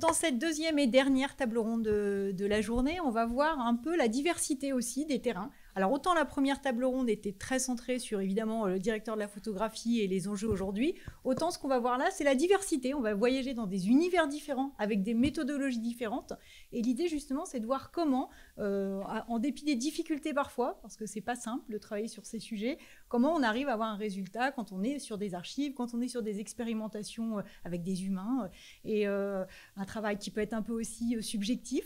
dans cette deuxième et dernière table ronde de la journée, on va voir un peu la diversité aussi des terrains. Alors autant la première table ronde était très centrée sur évidemment le directeur de la photographie et les enjeux aujourd'hui, autant ce qu'on va voir là, c'est la diversité. On va voyager dans des univers différents avec des méthodologies différentes. Et l'idée justement, c'est de voir comment, en dépit des difficultés parfois, parce que c'est pas simple de travailler sur ces sujets, comment on arrive à avoir un résultat quand on est sur des archives, quand on est sur des expérimentations avec des humains, et un travail qui peut être un peu aussi subjectif.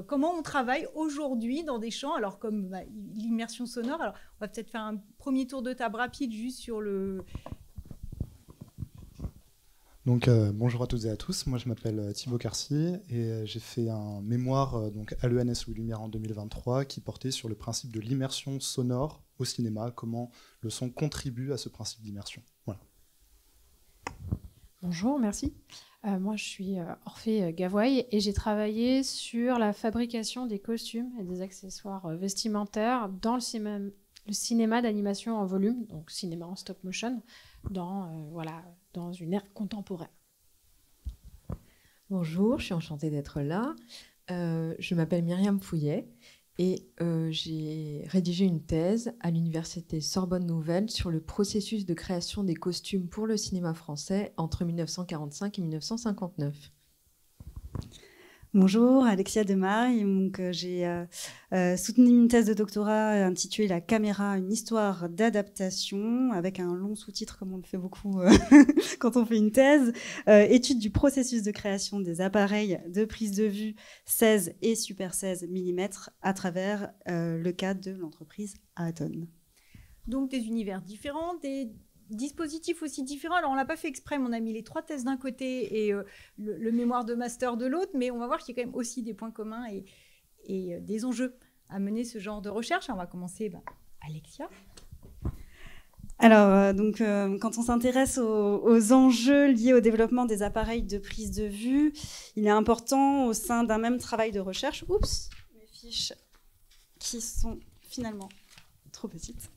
Comment on travaille aujourd'hui dans des champs, alors comme l'immersion sonore. Alors, on va peut-être faire un premier tour de table rapide juste sur le... Donc, bonjour à toutes et à tous, moi je m'appelle Thibaut Carcy et j'ai fait un mémoire donc, à l'ENS Louis Lumière en 2023 qui portait sur le principe de l'immersion sonore au cinéma, comment le son contribue à ce principe d'immersion. Voilà. Bonjour, merci. Moi, je suis Orphée Gavoy et j'ai travaillé sur la fabrication des costumes et des accessoires vestimentaires dans le cinéma d'animation en volume, donc cinéma en stop motion, dans une ère contemporaine. Bonjour, je suis enchantée d'être là. Je m'appelle Myriam Fouillet et j'ai rédigé une thèse à l'université Sorbonne Nouvelle sur le processus de création des costumes pour le cinéma français entre 1945 et 1959. Bonjour, Alexia Demare. J'ai soutenu une thèse de doctorat intitulée La caméra, une histoire d'adaptation, avec un long sous-titre comme on le fait beaucoup quand on fait une thèse. Étude du processus de création des appareils de prise de vue 16 et super 16 mm à travers le cadre de l'entreprise Aaton. Donc des univers différents, des dispositifs aussi différents. Alors on l'a pas fait exprès, mais on a mis les 3 thèses d'un côté et le mémoire de master de l'autre, mais on va voir qu'il y a quand même aussi des points communs et des enjeux à mener ce genre de recherche. On va commencer, Alexia. Alors, quand on s'intéresse aux enjeux liés au développement des appareils de prise de vue, il est important au sein d'un même travail de recherche, mes fiches qui sont finalement trop petites.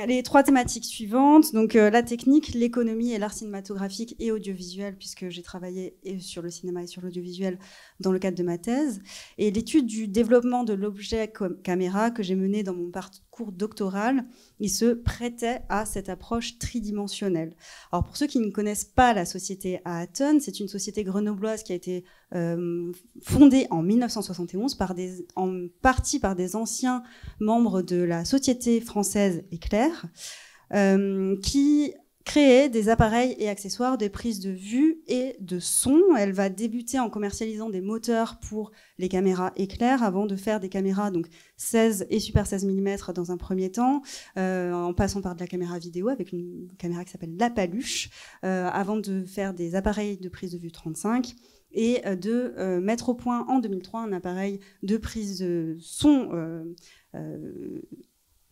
Les 3 thématiques suivantes, donc la technique, l'économie et l'art cinématographique et audiovisuel, puisque j'ai travaillé sur le cinéma et sur l'audiovisuel dans le cadre de ma thèse, et l'étude du développement de l'objet caméra que j'ai mené dans mon parcours doctoral, il se prêtait à cette approche tridimensionnelle. Alors pour ceux qui ne connaissent pas la société Aaton, c'est une société grenobloise qui a été fondée en 1971 en partie par des anciens membres de la société française Éclair, qui créait des appareils et accessoires de prise de vue et de son. Elle va débuter en commercialisant des moteurs pour les caméras Éclair avant de faire des caméras donc 16 et super 16 mm dans un premier temps, en passant par de la caméra vidéo avec une caméra qui s'appelle la Paluche, avant de faire des appareils de prise de vue 35 et de mettre au point en 2003 un appareil de prise de son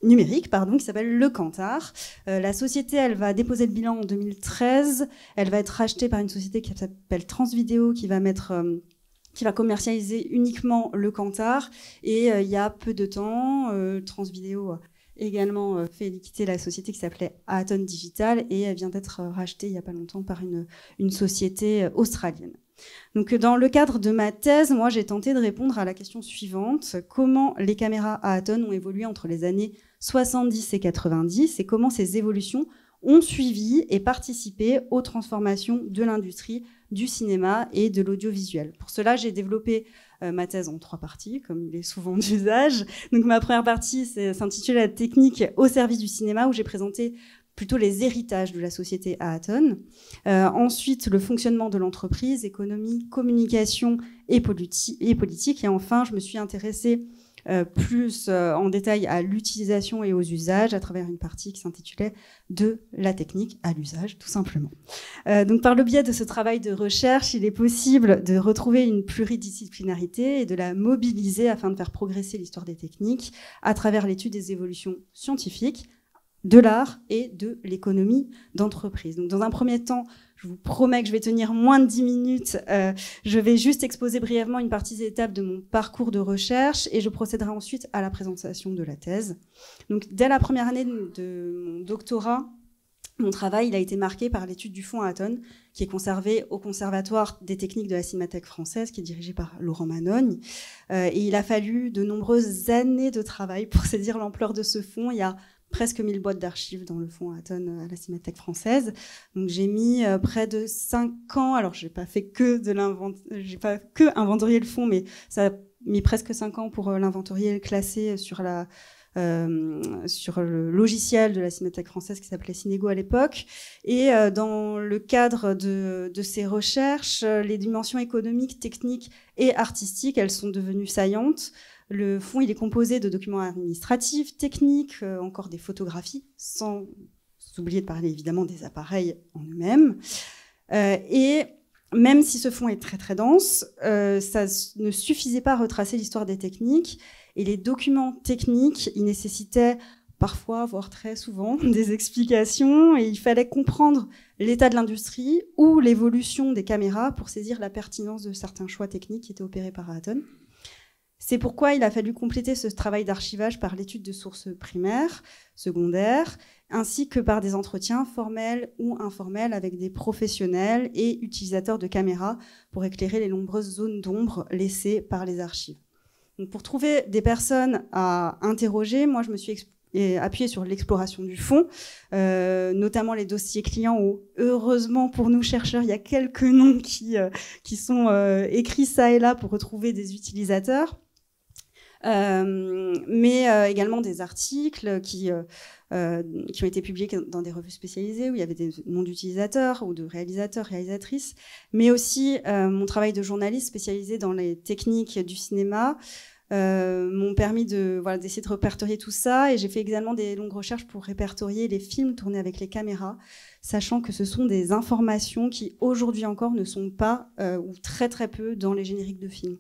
numérique, qui s'appelle le Cantar. La société, elle va déposer le bilan en 2013. Elle va être rachetée par une société qui s'appelle Transvideo, qui va commercialiser uniquement le Cantar. Et il y a peu de temps, Transvideo a également fait liquider la société qui s'appelait Aaton Digital et elle vient d'être rachetée il n'y a pas longtemps par une société australienne. Donc, dans le cadre de ma thèse, moi, j'ai tenté de répondre à la question suivante. Comment les caméras Aaton ont évolué entre les années 70 et 90 et comment ces évolutions ont suivi et participé aux transformations de l'industrie du cinéma et de l'audiovisuel. Pour cela, j'ai développé ma thèse en 3 parties, comme il est souvent d'usage. Donc, ma première partie s'intitule « La technique au service du cinéma » où j'ai présenté plutôt les héritages de la société Aaton. Ensuite, le fonctionnement de l'entreprise, économie, communication et politique. Et enfin, je me suis intéressée plus en détail à l'utilisation et aux usages à travers une partie qui s'intitulait « De la technique à l'usage », tout simplement. Donc, par le biais de ce travail de recherche, il est possible de retrouver une pluridisciplinarité et de la mobiliser afin de faire progresser l'histoire des techniques à travers l'étude des évolutions scientifiques, de l'art et de l'économie d'entreprise. Donc, dans un premier temps, je vous promets que je vais tenir moins de 10 minutes. Je vais juste exposer brièvement une partie des étapes de mon parcours de recherche et je procéderai ensuite à la présentation de la thèse. Donc, dès la première année de mon doctorat, mon travail il a été marqué par l'étude du fonds Aaton, qui est conservé au Conservatoire des techniques de la Cinémathèque française, qui est dirigé par Laurent Manogne. Et il a fallu de nombreuses années de travail pour saisir l'ampleur de ce fonds. Il y a presque 1000 boîtes d'archives dans le fonds Aaton à la Cinémathèque française. Donc j'ai mis près de 5 ans. Alors j'ai pas que inventorier le fonds, mais ça a mis presque 5 ans pour l'inventorier et le classer sur le logiciel de la Cinémathèque française qui s'appelait Cinégo à l'époque. Et dans le cadre de ces recherches, les dimensions économiques, techniques et artistiques, elles sont devenues saillantes. Le fonds, il est composé de documents administratifs, techniques, encore des photographies, sans oublier de parler évidemment des appareils en eux-mêmes. Et même si ce fonds est très très dense, ça ne suffisait pas à retracer l'histoire des techniques. Et les documents techniques, ils nécessitaient parfois, voire très souvent, des explications. Et il fallait comprendre l'état de l'industrie ou l'évolution des caméras pour saisir la pertinence de certains choix techniques qui étaient opérés par Aaton. C'est pourquoi il a fallu compléter ce travail d'archivage par l'étude de sources primaires, secondaires, ainsi que par des entretiens formels ou informels avec des professionnels et utilisateurs de caméras pour éclairer les nombreuses zones d'ombre laissées par les archives. Donc pour trouver des personnes à interroger, moi je me suis appuyée sur l'exploration du fonds, notamment les dossiers clients où, heureusement pour nous chercheurs, il y a quelques noms qui sont écrits ça et là pour retrouver des utilisateurs. Mais également des articles qui ont été publiés dans des revues spécialisées où il y avait des noms d'utilisateurs ou de réalisateurs, réalisatrices, mais aussi mon travail de journaliste spécialisé dans les techniques du cinéma m'ont permis d'essayer de répertorier tout ça, et j'ai fait également des longues recherches pour répertorier les films tournés avec les caméras, sachant que ce sont des informations qui aujourd'hui encore ne sont pas ou très très peu dans les génériques de films.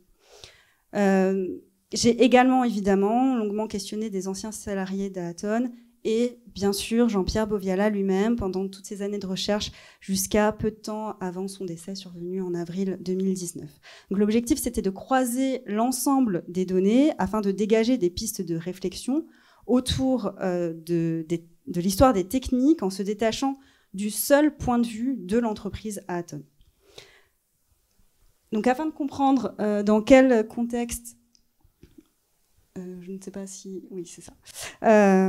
J'ai également, évidemment, longuement questionné des anciens salariés d'Aaton et, bien sûr, Jean-Pierre Boviala lui-même pendant toutes ces années de recherche jusqu'à peu de temps avant son décès survenu en avril 2019. Donc, l'objectif, c'était de croiser l'ensemble des données afin de dégager des pistes de réflexion autour de l'histoire des techniques en se détachant du seul point de vue de l'entreprise Aaton. Donc, afin de comprendre dans quel contexte je ne sais pas si... Oui, c'est ça.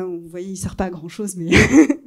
Vous voyez, il ne sert pas à grand-chose, mais,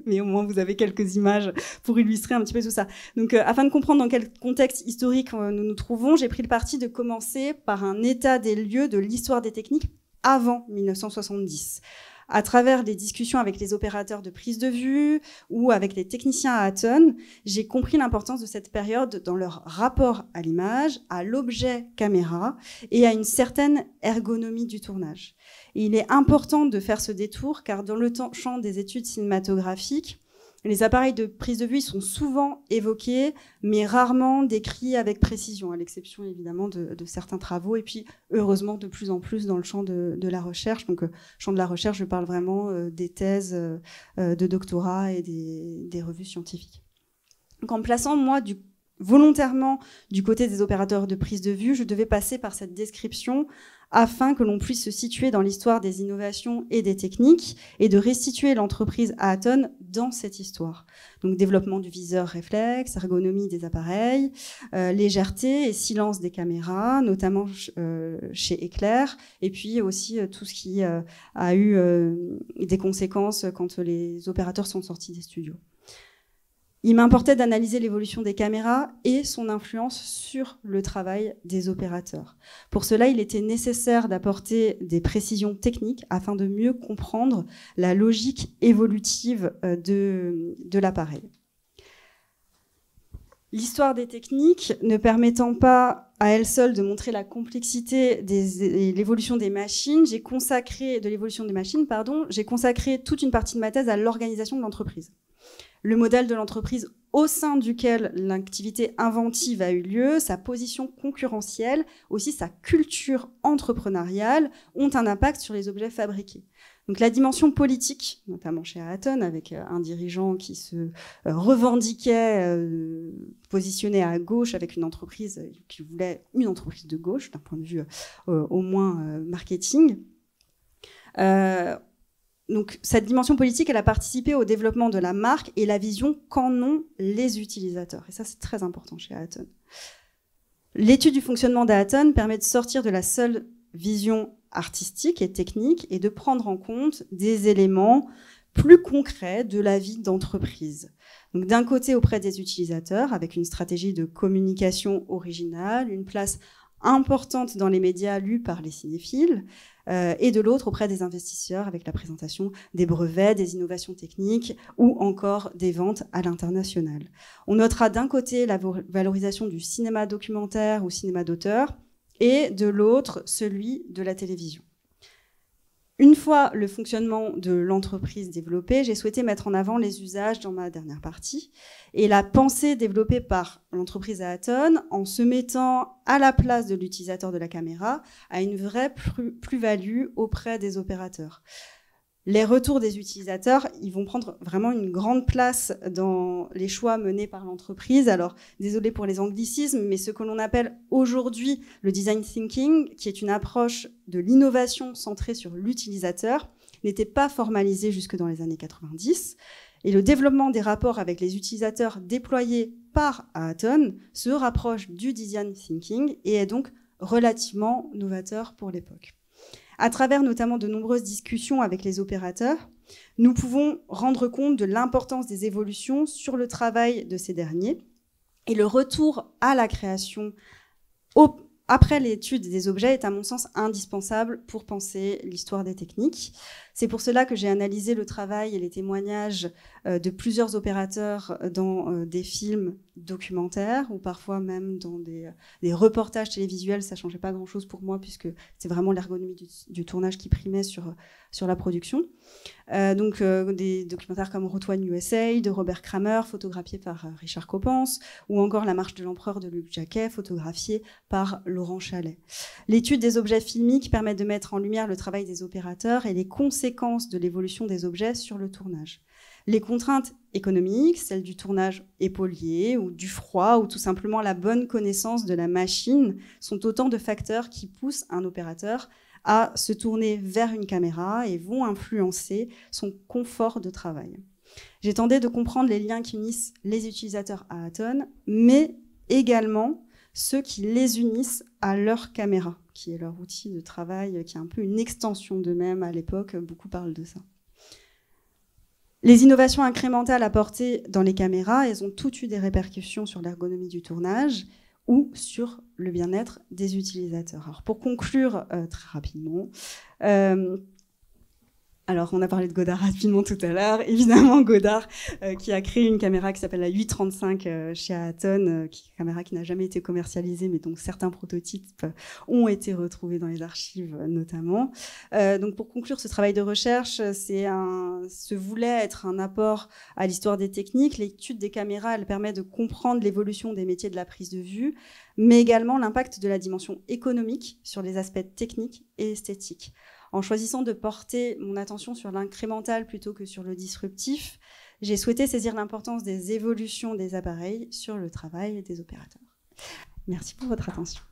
mais au moins vous avez quelques images pour illustrer un petit peu tout ça. Donc, afin de comprendre dans quel contexte historique nous nous trouvons, j'ai pris le parti de commencer par un état des lieux de l'histoire des techniques avant 1970. À travers des discussions avec les opérateurs de prise de vue ou avec les techniciens à Aaton, j'ai compris l'importance de cette période dans leur rapport à l'image, à l'objet caméra et à une certaine ergonomie du tournage. Et il est important de faire ce détour car dans le champ des études cinématographiques, les appareils de prise de vue sont souvent évoqués, mais rarement décrits avec précision, à l'exception évidemment de certains travaux. Et puis, heureusement, de plus en plus dans le champ de la recherche. Donc, champ de la recherche, je parle vraiment des thèses de doctorat et des revues scientifiques. Donc, en me plaçant, moi, volontairement du côté des opérateurs de prise de vue, je devais passer par cette description afin que l'on puisse se situer dans l'histoire des innovations et des techniques et de restituer l'entreprise Aaton dans cette histoire. Donc développement du viseur réflexe, ergonomie des appareils, légèreté et silence des caméras, notamment chez Éclair, et puis aussi tout ce qui a eu des conséquences quand les opérateurs sont sortis des studios. Il m'importait d'analyser l'évolution des caméras et son influence sur le travail des opérateurs. Pour cela, il était nécessaire d'apporter des précisions techniques afin de mieux comprendre la logique évolutive de l'appareil. L'histoire des techniques ne permettant pas à elle seule de montrer la complexité et l'évolution des machines, j'ai consacré toute une partie de ma thèse à l'organisation de l'entreprise. Le modèle de l'entreprise au sein duquel l'activité inventive a eu lieu, sa position concurrentielle, aussi sa culture entrepreneuriale, ont un impact sur les objets fabriqués. Donc la dimension politique, notamment chez Aaton, avec un dirigeant qui se revendiquait positionné à gauche avec une entreprise qui voulait une entreprise de gauche, d'un point de vue au moins marketing, Donc, cette dimension politique, elle a participé au développement de la marque et la vision qu'en ont les utilisateurs. Et ça, c'est très important chez Aaton. L'étude du fonctionnement d'Aaton permet de sortir de la seule vision artistique et technique et de prendre en compte des éléments plus concrets de la vie d'entreprise. Donc, d'un côté, auprès des utilisateurs, avec une stratégie de communication originale, une place importante dans les médias lus par les cinéphiles, et de l'autre auprès des investisseurs avec la présentation des brevets, des innovations techniques ou encore des ventes à l'international. On notera d'un côté la valorisation du cinéma documentaire ou cinéma d'auteur et de l'autre celui de la télévision. Une fois le fonctionnement de l'entreprise développé, j'ai souhaité mettre en avant les usages dans ma dernière partie et la pensée développée par l'entreprise Aaton en se mettant à la place de l'utilisateur de la caméra a une vraie plus-value auprès des opérateurs. Les retours des utilisateurs, ils vont prendre vraiment une grande place dans les choix menés par l'entreprise. Alors, désolé pour les anglicismes, mais ce que l'on appelle aujourd'hui le design thinking, qui est une approche de l'innovation centrée sur l'utilisateur, n'était pas formalisé jusque dans les années 90. Et le développement des rapports avec les utilisateurs déployés par Aaton se rapproche du design thinking et est donc relativement novateur pour l'époque. À travers notamment de nombreuses discussions avec les opérateurs, nous pouvons rendre compte de l'importance des évolutions sur le travail de ces derniers et le retour à la création après l'étude des objets est à mon sens indispensable pour penser l'histoire des techniques. C'est pour cela que j'ai analysé le travail et les témoignages de plusieurs opérateurs dans des films documentaires ou parfois même dans des reportages télévisuels. Ça ne changeait pas grand-chose pour moi puisque c'est vraiment l'ergonomie du tournage qui primait sur la production. Donc des documentaires comme Route One USA de Robert Kramer, photographié par Richard Coppens, ou encore La marche de l'empereur de Luc Jacquet, photographié par Laurent Chalet. L'étude des objets filmiques permet de mettre en lumière le travail des opérateurs et les conséquences de l'évolution des objets sur le tournage. Les contraintes économiques, celles du tournage épaulier ou du froid ou tout simplement la bonne connaissance de la machine, sont autant de facteurs qui poussent un opérateur à se tourner vers une caméra et vont influencer son confort de travail. J'ai tenté de comprendre les liens qui unissent les utilisateurs à Aaton, mais également ceux qui les unissent à leur caméra, qui est leur outil de travail, qui est un peu une extension d'eux-mêmes à l'époque. Beaucoup parlent de ça. Les innovations incrémentales apportées dans les caméras, elles ont toutes eu des répercussions sur l'ergonomie du tournage ou sur le bien-être des utilisateurs. Alors, pour conclure très rapidement, alors on a parlé de Godard rapidement tout à l'heure. Évidemment, Godard qui a créé une caméra qui s'appelle la 835 chez Aaton, une caméra qui n'a jamais été commercialisée, mais dont certains prototypes ont été retrouvés dans les archives notamment. Donc pour conclure ce travail de recherche, se voulait être un apport à l'histoire des techniques. L'étude des caméras, elle permet de comprendre l'évolution des métiers de la prise de vue, mais également l'impact de la dimension économique sur les aspects techniques et esthétiques. En choisissant de porter mon attention sur l'incrémental plutôt que sur le disruptif, j'ai souhaité saisir l'importance des évolutions des appareils sur le travail des opérateurs. Merci pour votre attention.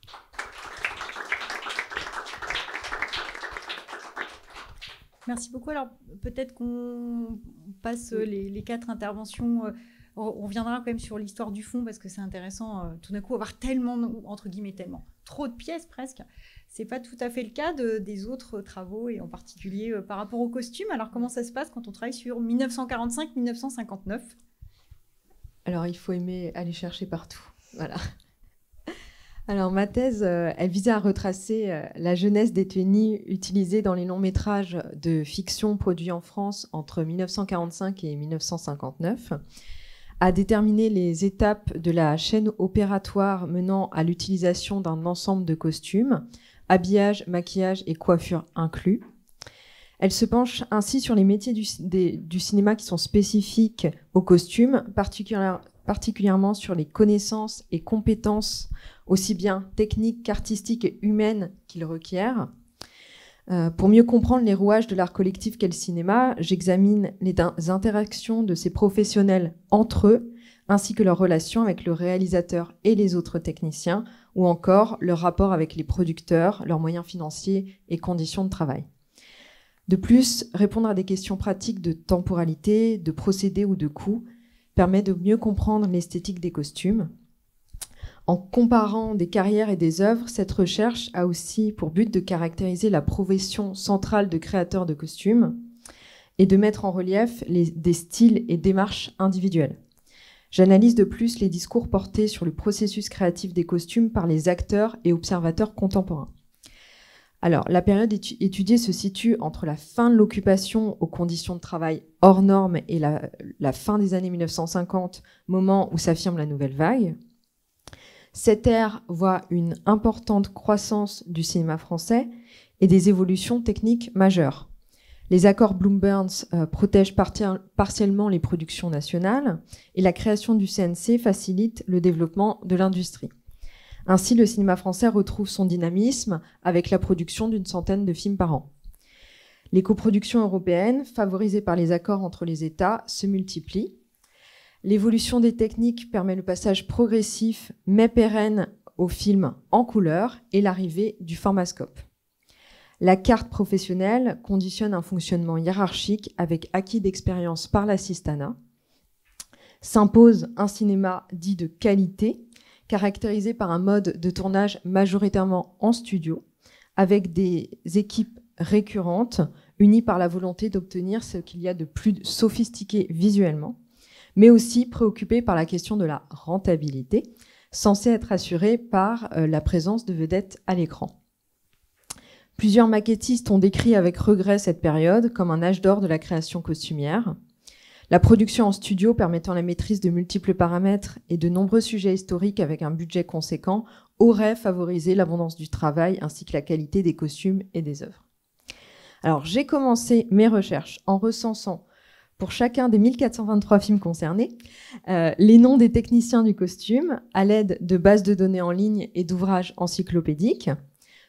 Merci beaucoup. Alors, peut-être qu'on passe les 4 interventions. On reviendra quand même sur l'histoire du fond parce que c'est intéressant. Tout d'un coup, avoir tellement, entre guillemets, tellement, trop de pièces presque. C'est pas tout à fait le cas des autres travaux et en particulier par rapport aux costumes. Alors, comment ça se passe quand on travaille sur 1945-1959 ? Alors, il faut aimer aller chercher partout. Voilà. Alors, ma thèse, elle visait à retracer la jeunesse des tenues utilisées dans les longs métrages de fiction produits en France entre 1945 et 1959, à déterminer les étapes de la chaîne opératoire menant à l'utilisation d'un ensemble de costumes, habillage, maquillage et coiffure inclus. Elle se penche ainsi sur les métiers du cinéma qui sont spécifiques aux costumes, particulièrement sur les connaissances et compétences aussi bien techniques qu'artistiques et humaines qu'ils requièrent. Pour mieux comprendre les rouages de l'art collectif qu'est le cinéma, j'examine les interactions de ces professionnels entre eux, ainsi que leurs relations avec le réalisateur et les autres techniciens, ou encore leur rapport avec les producteurs, leurs moyens financiers et conditions de travail. De plus, répondre à des questions pratiques de temporalité, de procédé ou de coût permet de mieux comprendre l'esthétique des costumes. En comparant des carrières et des œuvres, cette recherche a aussi pour but de caractériser la profession centrale de créateur de costumes et de mettre en relief des styles et démarches individuelles. J'analyse de plus les discours portés sur le processus créatif des costumes par les acteurs et observateurs contemporains. Alors, la période étudiée se situe entre la fin de l'occupation aux conditions de travail hors normes et la fin des années 1950, moment où s'affirme la nouvelle vague. Cette ère voit une importante croissance du cinéma français et des évolutions techniques majeures. Les accords Bloom-Burns protègent partiellement les productions nationales et la création du CNC facilite le développement de l'industrie. Ainsi, le cinéma français retrouve son dynamisme avec la production d'une centaine de films par an. Les coproductions européennes, favorisées par les accords entre les États, se multiplient. L'évolution des techniques permet le passage progressif mais pérenne aux films en couleur et l'arrivée du formascope. La carte professionnelle conditionne un fonctionnement hiérarchique avec acquis d'expérience par l'assistanat. S'impose un cinéma dit de qualité, caractérisé par un mode de tournage majoritairement en studio, avec des équipes récurrentes, unies par la volonté d'obtenir ce qu'il y a de plus sophistiqué visuellement, mais aussi préoccupées par la question de la rentabilité, censée être assurée par la présence de vedettes à l'écran. Plusieurs maquettistes ont décrit avec regret cette période comme un âge d'or de la création costumière. La production en studio permettant la maîtrise de multiples paramètres et de nombreux sujets historiques avec un budget conséquent aurait favorisé l'abondance du travail ainsi que la qualité des costumes et des œuvres. Alors, j'ai commencé mes recherches en recensant pour chacun des 1423 films concernés les noms des techniciens du costume à l'aide de bases de données en ligne et d'ouvrages encyclopédiques.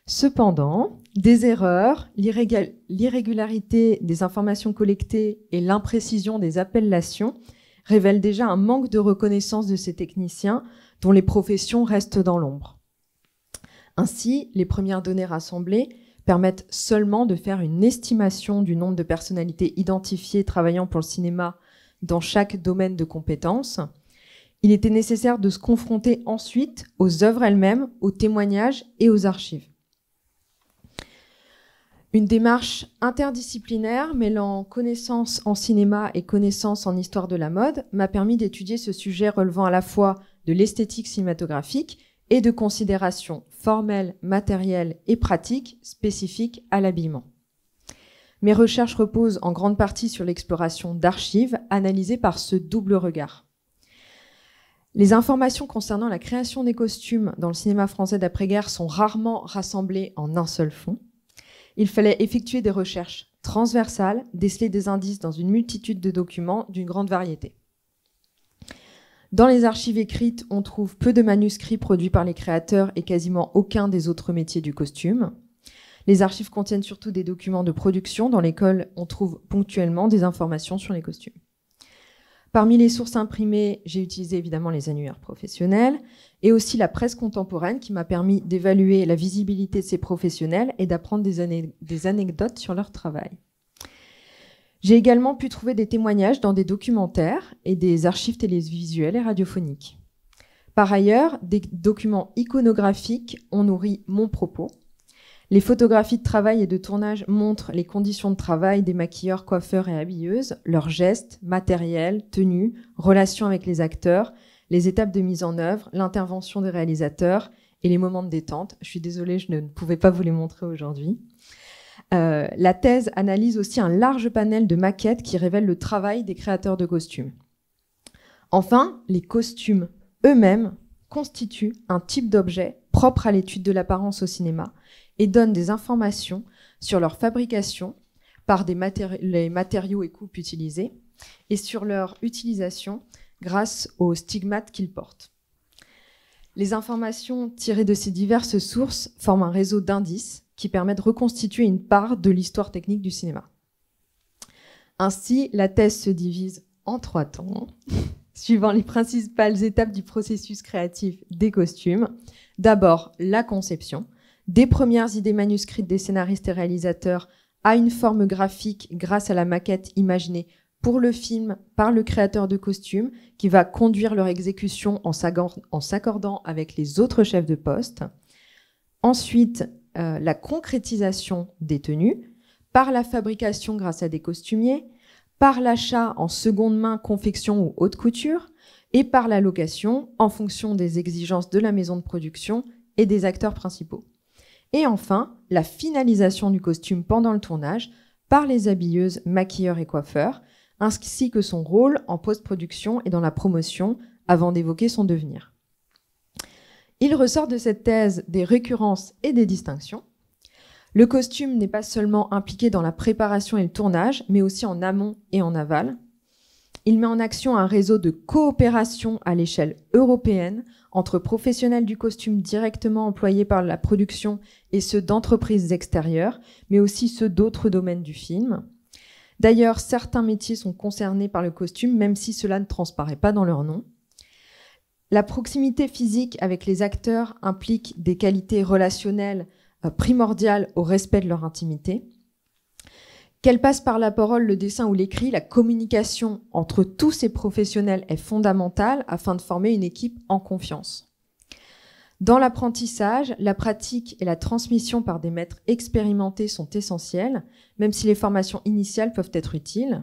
Cependant, des erreurs, l'irrégularité des informations collectées et l'imprécision des appellations révèlent déjà un manque de reconnaissance de ces techniciens dont les professions restent dans l'ombre. Ainsi, les premières données rassemblées permettent seulement de faire une estimation du nombre de personnalités identifiées travaillant pour le cinéma dans chaque domaine de compétences. Il était nécessaire de se confronter ensuite aux œuvres elles-mêmes, aux témoignages et aux archives. Une démarche interdisciplinaire mêlant connaissances en cinéma et connaissances en histoire de la mode m'a permis d'étudier ce sujet relevant à la fois de l'esthétique cinématographique et de considérations formelles, matérielles et pratiques spécifiques à l'habillement. Mes recherches reposent en grande partie sur l'exploration d'archives analysées par ce double regard. Les informations concernant la création des costumes dans le cinéma français d'après-guerre sont rarement rassemblées en un seul fond. Il fallait effectuer des recherches transversales, déceler des indices dans une multitude de documents d'une grande variété. Dans les archives écrites, on trouve peu de manuscrits produits par les créateurs et quasiment aucun des autres métiers du costume. Les archives contiennent surtout des documents de production dans lesquels on trouve ponctuellement des informations sur les costumes. Parmi les sources imprimées, j'ai utilisé évidemment les annuaires professionnels et aussi la presse contemporaine qui m'a permis d'évaluer la visibilité de ces professionnels et d'apprendre des anecdotes sur leur travail. J'ai également pu trouver des témoignages dans des documentaires et des archives télévisuelles et radiophoniques. Par ailleurs, des documents iconographiques ont nourri mon propos. Les photographies de travail et de tournage montrent les conditions de travail des maquilleurs, coiffeurs et habilleuses, leurs gestes, matériel, tenues, relations avec les acteurs, les étapes de mise en œuvre, l'intervention des réalisateurs et les moments de détente. Je suis désolée, je ne pouvais pas vous les montrer aujourd'hui. La thèse analyse aussi un large panel de maquettes qui révèlent le travail des créateurs de costumes. Enfin, les costumes eux-mêmes constituent un type d'objet propre à l'étude de l'apparence au cinéma et donnent des informations sur leur fabrication par les matériaux et coupes utilisés et sur leur utilisation grâce aux stigmates qu'ils portent. Les informations tirées de ces diverses sources forment un réseau d'indices qui permet de reconstituer une part de l'histoire technique du cinéma. Ainsi, la thèse se divise en 3 temps, suivant les principales étapes du processus créatif des costumes. D'abord, la conception, des premières idées manuscrites des scénaristes et réalisateurs a une forme graphique grâce à la maquette imaginée pour le film par le créateur de costumes qui va conduire leur exécution en s'accordant avec les autres chefs de poste. Ensuite, la concrétisation des tenues par la fabrication grâce à des costumiers, par l'achat en seconde main, confection ou haute couture, et par la location en fonction des exigences de la maison de production et des acteurs principaux. Et enfin, la finalisation du costume pendant le tournage par les habilleuses, maquilleurs et coiffeurs, ainsi que son rôle en post-production et dans la promotion avant d'évoquer son devenir. Il ressort de cette thèse des récurrences et des distinctions. Le costume n'est pas seulement impliqué dans la préparation et le tournage, mais aussi en amont et en aval. Il met en action un réseau de coopération à l'échelle européenne entre professionnels du costume directement employés par la production et ceux d'entreprises extérieures, mais aussi ceux d'autres domaines du film. D'ailleurs, certains métiers sont concernés par le costume, même si cela ne transparaît pas dans leur nom. La proximité physique avec les acteurs implique des qualités relationnelles primordiales au respect de leur intimité. Qu'elle passe par la parole, le dessin ou l'écrit, la communication entre tous ces professionnels est fondamentale afin de former une équipe en confiance. Dans l'apprentissage, la pratique et la transmission par des maîtres expérimentés sont essentielles, même si les formations initiales peuvent être utiles.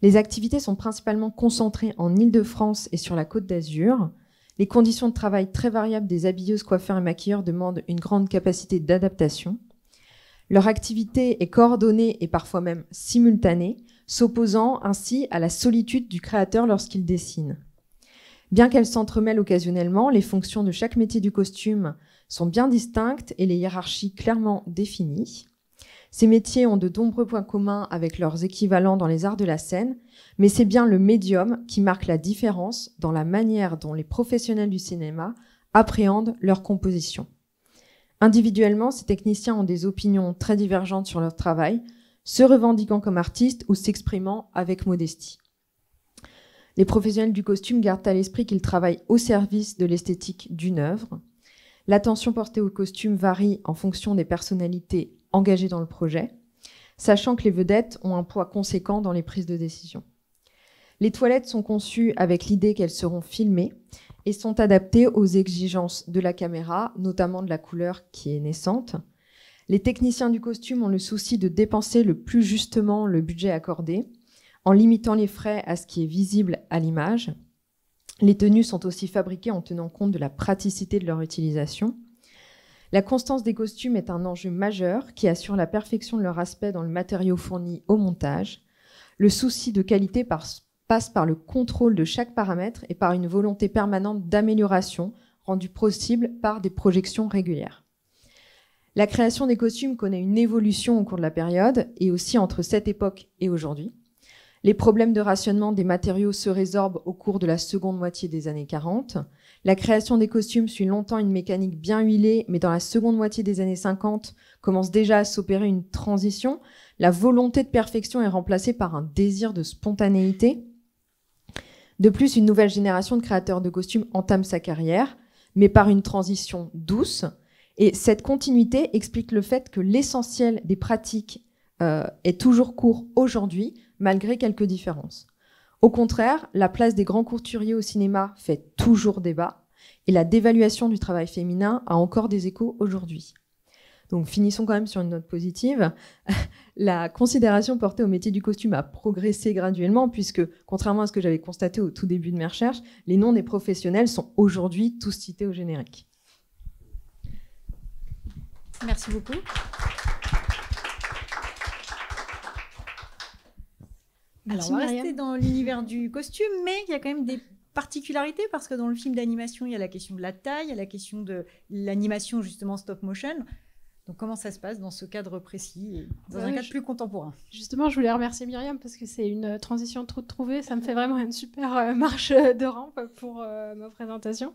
Les activités sont principalement concentrées en Île-de-France et sur la Côte d'Azur. Les conditions de travail très variables des habilleuses, coiffeurs et maquilleurs demandent une grande capacité d'adaptation. Leur activité est coordonnée et parfois même simultanée, s'opposant ainsi à la solitude du créateur lorsqu'il dessine. Bien qu'elles s'entremêlent occasionnellement, les fonctions de chaque métier du costume sont bien distinctes et les hiérarchies clairement définies. Ces métiers ont de nombreux points communs avec leurs équivalents dans les arts de la scène, mais c'est bien le médium qui marque la différence dans la manière dont les professionnels du cinéma appréhendent leur composition. Individuellement, ces techniciens ont des opinions très divergentes sur leur travail, se revendiquant comme artistes ou s'exprimant avec modestie. Les professionnels du costume gardent à l'esprit qu'ils travaillent au service de l'esthétique d'une œuvre. L'attention portée au costume varie en fonction des personnalités engagées dans le projet, sachant que les vedettes ont un poids conséquent dans les prises de décision. Les toilettes sont conçues avec l'idée qu'elles seront filmées et sont adaptées aux exigences de la caméra, notamment de la couleur qui est naissante. Les techniciens du costume ont le souci de dépenser le plus justement le budget accordé, en limitant les frais à ce qui est visible à l'image. Les tenues sont aussi fabriquées en tenant compte de la praticité de leur utilisation. La constance des costumes est un enjeu majeur qui assure la perfection de leur aspect dans le matériau fourni au montage. Le souci de qualité passe par le contrôle de chaque paramètre et par une volonté permanente d'amélioration rendue possible par des projections régulières. La création des costumes connaît une évolution au cours de la période et aussi entre cette époque et aujourd'hui. Les problèmes de rationnement des matériaux se résorbent au cours de la seconde moitié des années 40. La création des costumes suit longtemps une mécanique bien huilée, mais dans la seconde moitié des années 50 commence déjà à s'opérer une transition. La volonté de perfection est remplacée par un désir de spontanéité. De plus, une nouvelle génération de créateurs de costumes entame sa carrière, mais par une transition douce. Et cette continuité explique le fait que l'essentiel des pratiques est toujours court aujourd'hui, malgré quelques différences. Au contraire, la place des grands couturiers au cinéma fait toujours débat, et la dévaluation du travail féminin a encore des échos aujourd'hui. Donc finissons quand même sur une note positive. La considération portée au métier du costume a progressé graduellement, puisque, contrairement à ce que j'avais constaté au tout début de mes recherches, les noms des professionnels sont aujourd'hui tous cités au générique. Merci beaucoup. Alors, on va rester dans l'univers du costume, mais il y a quand même des particularités, parce que dans le film d'animation, il y a la question de la taille, il y a la question de l'animation, justement, stop motion. Donc, comment ça se passe dans ce cadre précis, et dans un cadre plus contemporain? Justement, je voulais remercier Myriam, parce que c'est une transition trop trouvée. Ça me fait vraiment une super marche de rampe pour ma présentation.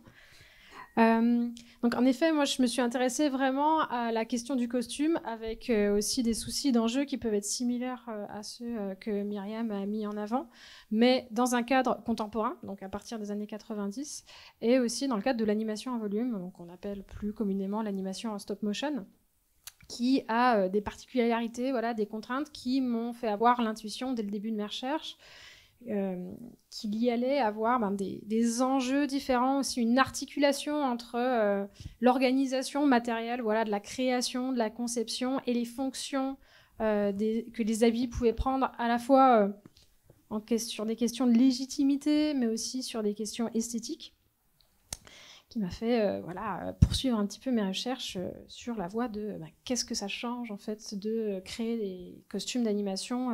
Donc en effet, moi je me suis intéressée vraiment à la question du costume, avec aussi des soucis d'enjeux qui peuvent être similaires à ceux que Myriam a mis en avant, mais dans un cadre contemporain, donc à partir des années 90, et aussi dans le cadre de l'animation en volume, donc on appelle plus communément l'animation en stop motion, qui a des particularités, voilà, des contraintes qui m'ont fait avoir l'intuition dès le début de mes recherches qu'il y allait avoir des enjeux différents, aussi une articulation entre l'organisation matérielle, voilà, de la création, de la conception et les fonctions que les habits pouvaient prendre à la fois sur des questions de légitimité, mais aussi sur des questions esthétiques, qui m'a fait poursuivre un petit peu mes recherches sur la voie de qu'est-ce que ça change en fait de créer des costumes d'animation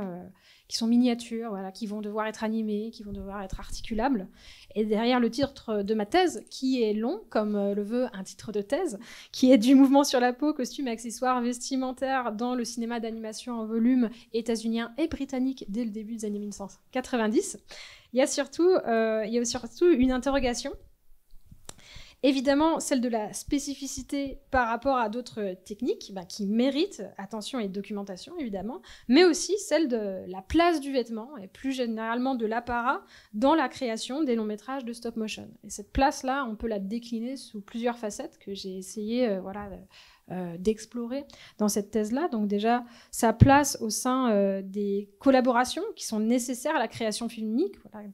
qui sont miniatures, voilà, qui vont devoir être animés, qui vont devoir être articulables. Et derrière le titre de ma thèse, qui est long, comme le veut un titre de thèse, qui est du mouvement sur la peau, costumes et accessoires vestimentaires dans le cinéma d'animation en volume états-unien et britannique dès le début des années 1990, il y a surtout une interrogation. Évidemment, celle de la spécificité par rapport à d'autres techniques qui méritent attention et documentation, évidemment, mais aussi celle de la place du vêtement et plus généralement de l'apparat dans la création des longs métrages de stop motion. Et cette place-là, on peut la décliner sous plusieurs facettes que j'ai essayé d'explorer dans cette thèse-là. Donc déjà, sa place au sein des collaborations qui sont nécessaires à la création filmique, voilà,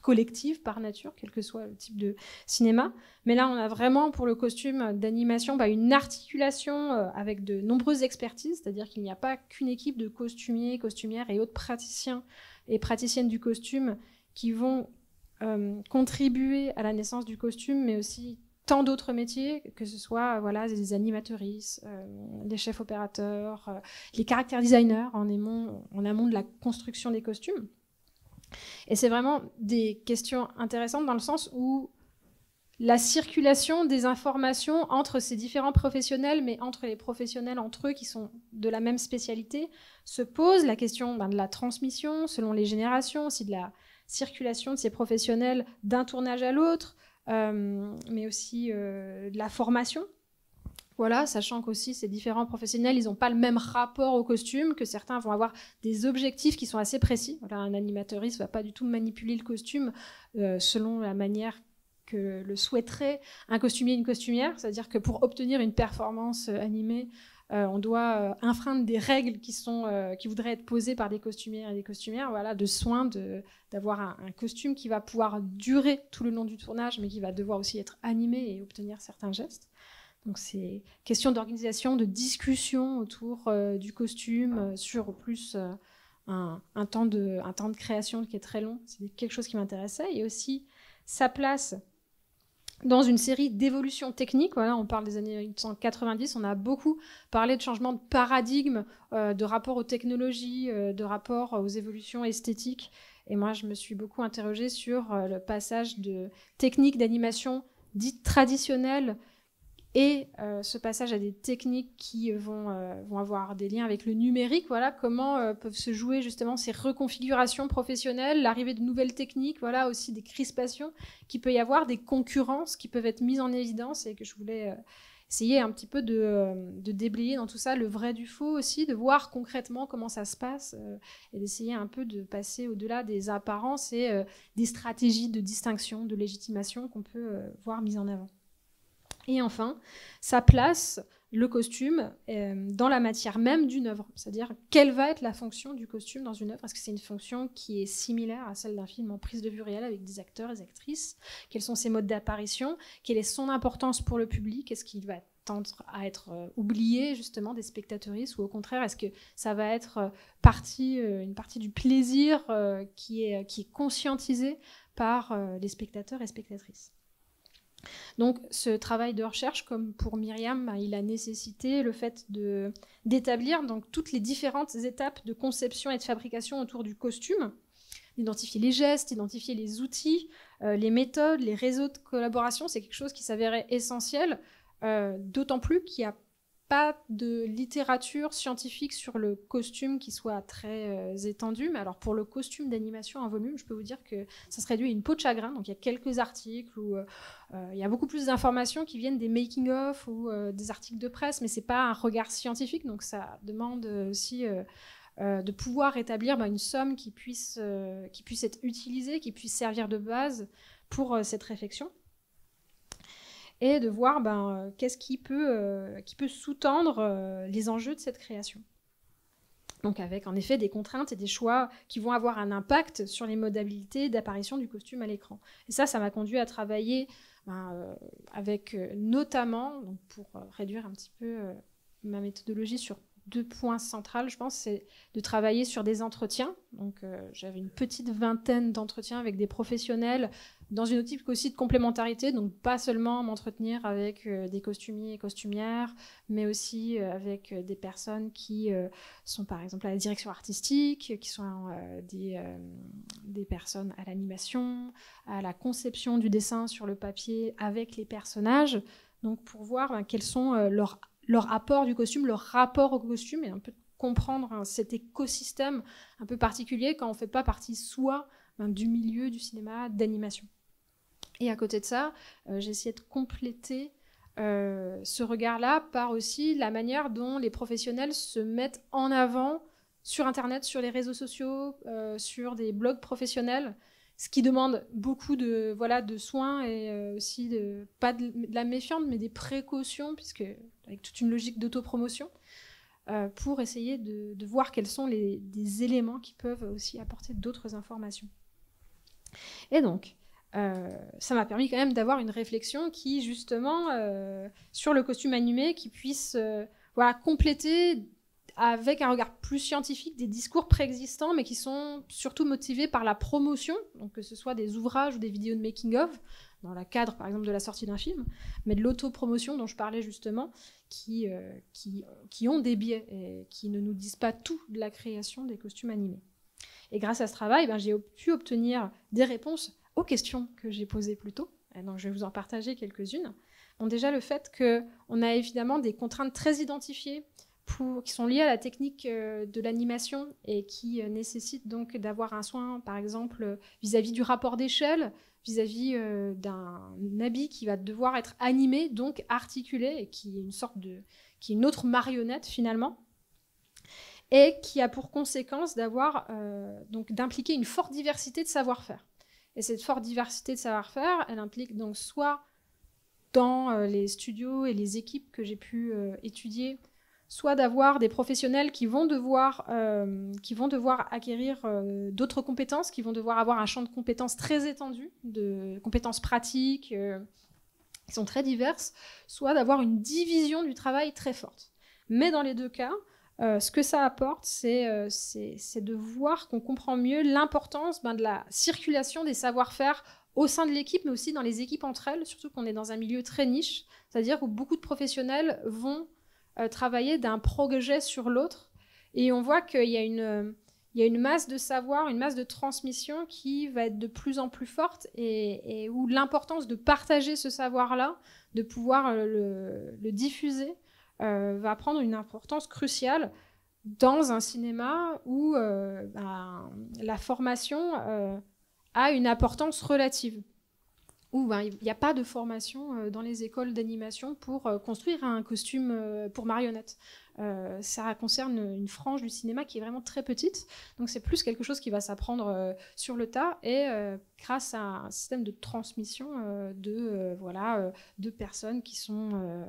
collective par nature, quel que soit le type de cinéma. Mais là, on a vraiment pour le costume d'animation une articulation avec de nombreuses expertises, c'est-à-dire qu'il n'y a pas qu'une équipe de costumiers, costumières et autres praticiens et praticiennes du costume qui vont contribuer à la naissance du costume, mais aussi tant d'autres métiers, que ce soit des animatrices, des chefs opérateurs, les caractère designers en amont de la construction des costumes. Et c'est vraiment des questions intéressantes dans le sens où la circulation des informations entre ces différents professionnels, mais entre les professionnels entre eux qui sont de la même spécialité, se pose la question de la transmission selon les générations, aussi de la circulation de ces professionnels d'un tournage à l'autre, mais aussi de la formation. Voilà, sachant qu'aussi ces différents professionnels, ils n'ont pas le même rapport au costume, que certains vont avoir des objectifs qui sont assez précis. Voilà, un animateuriste ne va pas du tout manipuler le costume selon la manière que le souhaiterait un costumier et une costumière. C'est-à-dire que pour obtenir une performance animée, on doit enfreindre des règles qui voudraient être posées par des costumières et des costumières, voilà, de soin d'avoir un costume qui va pouvoir durer tout le long du tournage, mais qui va devoir aussi être animé et obtenir certains gestes. Donc c'est question d'organisation, de discussion autour du costume, sur plus un temps de création qui est très long. C'est quelque chose qui m'intéressait. Et aussi sa place dans une série d'évolutions techniques. Voilà, on parle des années 1990, on a beaucoup parlé de changement de paradigme, de rapport aux technologies, de rapport aux évolutions esthétiques. Et moi, je me suis beaucoup interrogée sur le passage de techniques d'animation dites traditionnelles et ce passage à des techniques qui vont avoir des liens avec le numérique, voilà, comment peuvent se jouer justement ces reconfigurations professionnelles, l'arrivée de nouvelles techniques, voilà, aussi des crispations qu'il peut y avoir, des concurrences qui peuvent être mises en évidence et que je voulais essayer un petit peu de déblayer dans tout ça, le vrai du faux aussi, de voir concrètement comment ça se passe et d'essayer un peu de passer au-delà des apparences et des stratégies de distinction, de légitimation qu'on peut voir mises en avant. Et enfin, ça place le costume dans la matière même d'une œuvre. C'est-à-dire, quelle va être la fonction du costume dans une œuvre? Est-ce que c'est une fonction qui est similaire à celle d'un film en prise de vue réelle avec des acteurs et des actrices? Quels sont ses modes d'apparition? Quelle est son importance pour le public? Est-ce qu'il va tendre à être oublié justement des spectateuristes, ou au contraire, est-ce que ça va être une partie du plaisir qui est conscientisé par les spectateurs et spectatrices? Donc ce travail de recherche, comme pour Myriam, il a nécessité le fait d'établir donc toutes les différentes étapes de conception et de fabrication autour du costume, d'identifier les gestes, d'identifier les outils, les méthodes, les réseaux de collaboration. C'est quelque chose qui s'avérait essentiel, d'autant plus qu'il n'y a pas de littérature scientifique sur le costume qui soit très étendue. Mais alors pour le costume d'animation en volume, je peux vous dire que ça se réduit à une peau de chagrin. Donc il y a quelques articles où il y a beaucoup plus d'informations qui viennent des making-of ou des articles de presse, mais c'est pas un regard scientifique. Donc ça demande aussi de pouvoir établir une somme qui puisse être utilisée, qui puisse servir de base pour cette réflexion. et de voir qu'est-ce qui peut sous-tendre les enjeux de cette création. Donc avec en effet des contraintes et des choix qui vont avoir un impact sur les modalités d'apparition du costume à l'écran. Et ça m'a conduit à travailler avec notamment, donc pour réduire un petit peu ma méthodologie sur 2 points centraux, je pense, c'est de travailler sur des entretiens. Donc j'avais une petite vingtaine d'entretiens avec des professionnels dans une optique aussi de complémentarité, donc pas seulement m'entretenir avec des costumiers et costumières, mais aussi avec des personnes qui sont par exemple à la direction artistique, qui sont des personnes à l'animation, à la conception du dessin sur le papier avec les personnages, donc pour voir quels sont leur apport du costume, leur rapport au costume, et un peu comprendre cet écosystème un peu particulier quand on ne fait pas partie soit du milieu du cinéma d'animation. Et à côté de ça, j'ai essayé de compléter ce regard-là par aussi la manière dont les professionnels se mettent en avant sur Internet, sur les réseaux sociaux, sur des blogs professionnels, ce qui demande beaucoup de soins et aussi pas de la méfiance, mais des précautions, puisque avec toute une logique d'autopromotion, pour essayer de voir quels sont des éléments qui peuvent aussi apporter d'autres informations. Et donc, ça m'a permis quand même d'avoir une réflexion qui, justement, sur le costume animé, qui puisse compléter avec un regard plus scientifique des discours préexistants, mais qui sont surtout motivés par la promotion, donc que ce soit des ouvrages ou des vidéos de making-of, dans le cadre, par exemple, de la sortie d'un film, mais de l'autopromotion dont je parlais justement, qui ont des biais et qui ne nous disent pas tout de la création des costumes animés. Et grâce à ce travail, j'ai pu obtenir des réponses aux questions que j'ai posées plus tôt. Et donc, je vais vous en partager quelques-unes. Bon, déjà, le fait qu'on a évidemment des contraintes très identifiées qui sont liées à la technique de l'animation et qui nécessitent donc d'avoir un soin, par exemple, vis-à-vis du rapport d'échelle, vis-à-vis d'un habit qui va devoir être animé, donc articulé, et qui est une autre marionnette finalement, et qui a pour conséquence d'impliquer une forte diversité de savoir-faire. Et cette forte diversité de savoir-faire, elle implique donc soit dans les studios et les équipes que j'ai pu étudier, soit d'avoir des professionnels qui vont devoir acquérir d'autres compétences, qui vont devoir avoir un champ de compétences très étendu, de compétences pratiques qui sont très diverses, soit d'avoir une division du travail très forte. Mais dans les deux cas, ce que ça apporte, c'est de voir qu'on comprend mieux l'importance de la circulation des savoir-faire au sein de l'équipe, mais aussi dans les équipes entre elles, surtout qu'on est dans un milieu très niche, c'est-à-dire où beaucoup de professionnels vont travailler d'un projet sur l'autre, et on voit qu'il y a une masse de savoir, une masse de transmission qui va être de plus en plus forte, et où l'importance de partager ce savoir-là, de pouvoir le diffuser, va prendre une importance cruciale dans un cinéma où la formation a une importance relative, où il n'y a pas de formation dans les écoles d'animation pour construire un costume pour marionnettes. Ça concerne une frange du cinéma qui est vraiment très petite, donc c'est plus quelque chose qui va s'apprendre sur le tas, et grâce à un système de transmission de personnes qui sont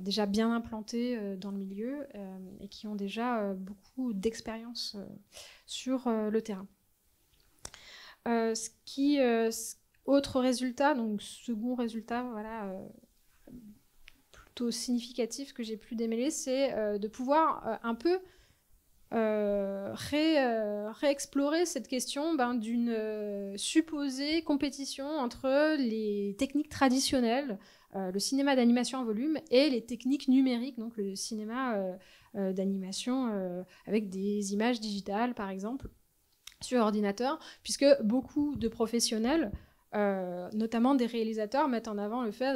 déjà bien implantés dans le milieu et qui ont déjà beaucoup d'expérience sur le terrain. Autre résultat, donc second résultat, plutôt significatif que j'ai pu démêler, c'est de pouvoir un peu réexplorer cette question d'une supposée compétition entre les techniques traditionnelles, le cinéma d'animation en volume, et les techniques numériques, donc le cinéma d'animation avec des images digitales, par exemple, sur ordinateur, puisque beaucoup de professionnels, notamment des réalisateurs, mettent en avant le fait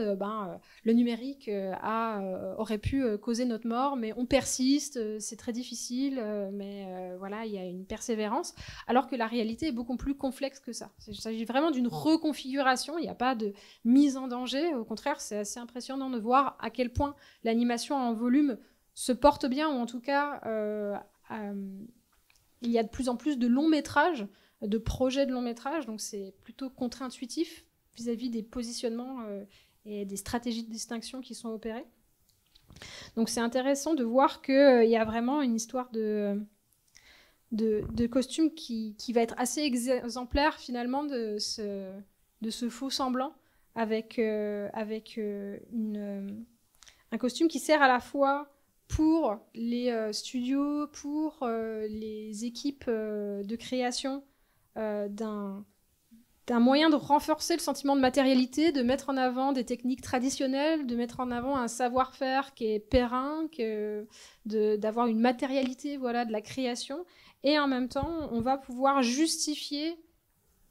le numérique aurait pu causer notre mort, mais on persiste, c'est très difficile, mais il y a une persévérance, alors que la réalité est beaucoup plus complexe que ça. Il s'agit vraiment d'une reconfiguration, il n'y a pas de mise en danger, au contraire, c'est assez impressionnant de voir à quel point l'animation en volume se porte bien, ou en tout cas, il y a de plus en plus de longs métrages, de projets de long métrage, donc c'est plutôt contre-intuitif vis-à-vis des positionnements et des stratégies de distinction qui sont opérées. Donc c'est intéressant de voir qu'il y a vraiment une histoire de costume qui va être assez exemplaire finalement de ce faux semblant avec un costume qui sert à la fois pour les studios, pour les équipes de création d'un moyen de renforcer le sentiment de matérialité, de mettre en avant des techniques traditionnelles, de mettre en avant un savoir-faire qui est périn, d'avoir une matérialité voilà, de la création. Et en même temps, on va pouvoir justifier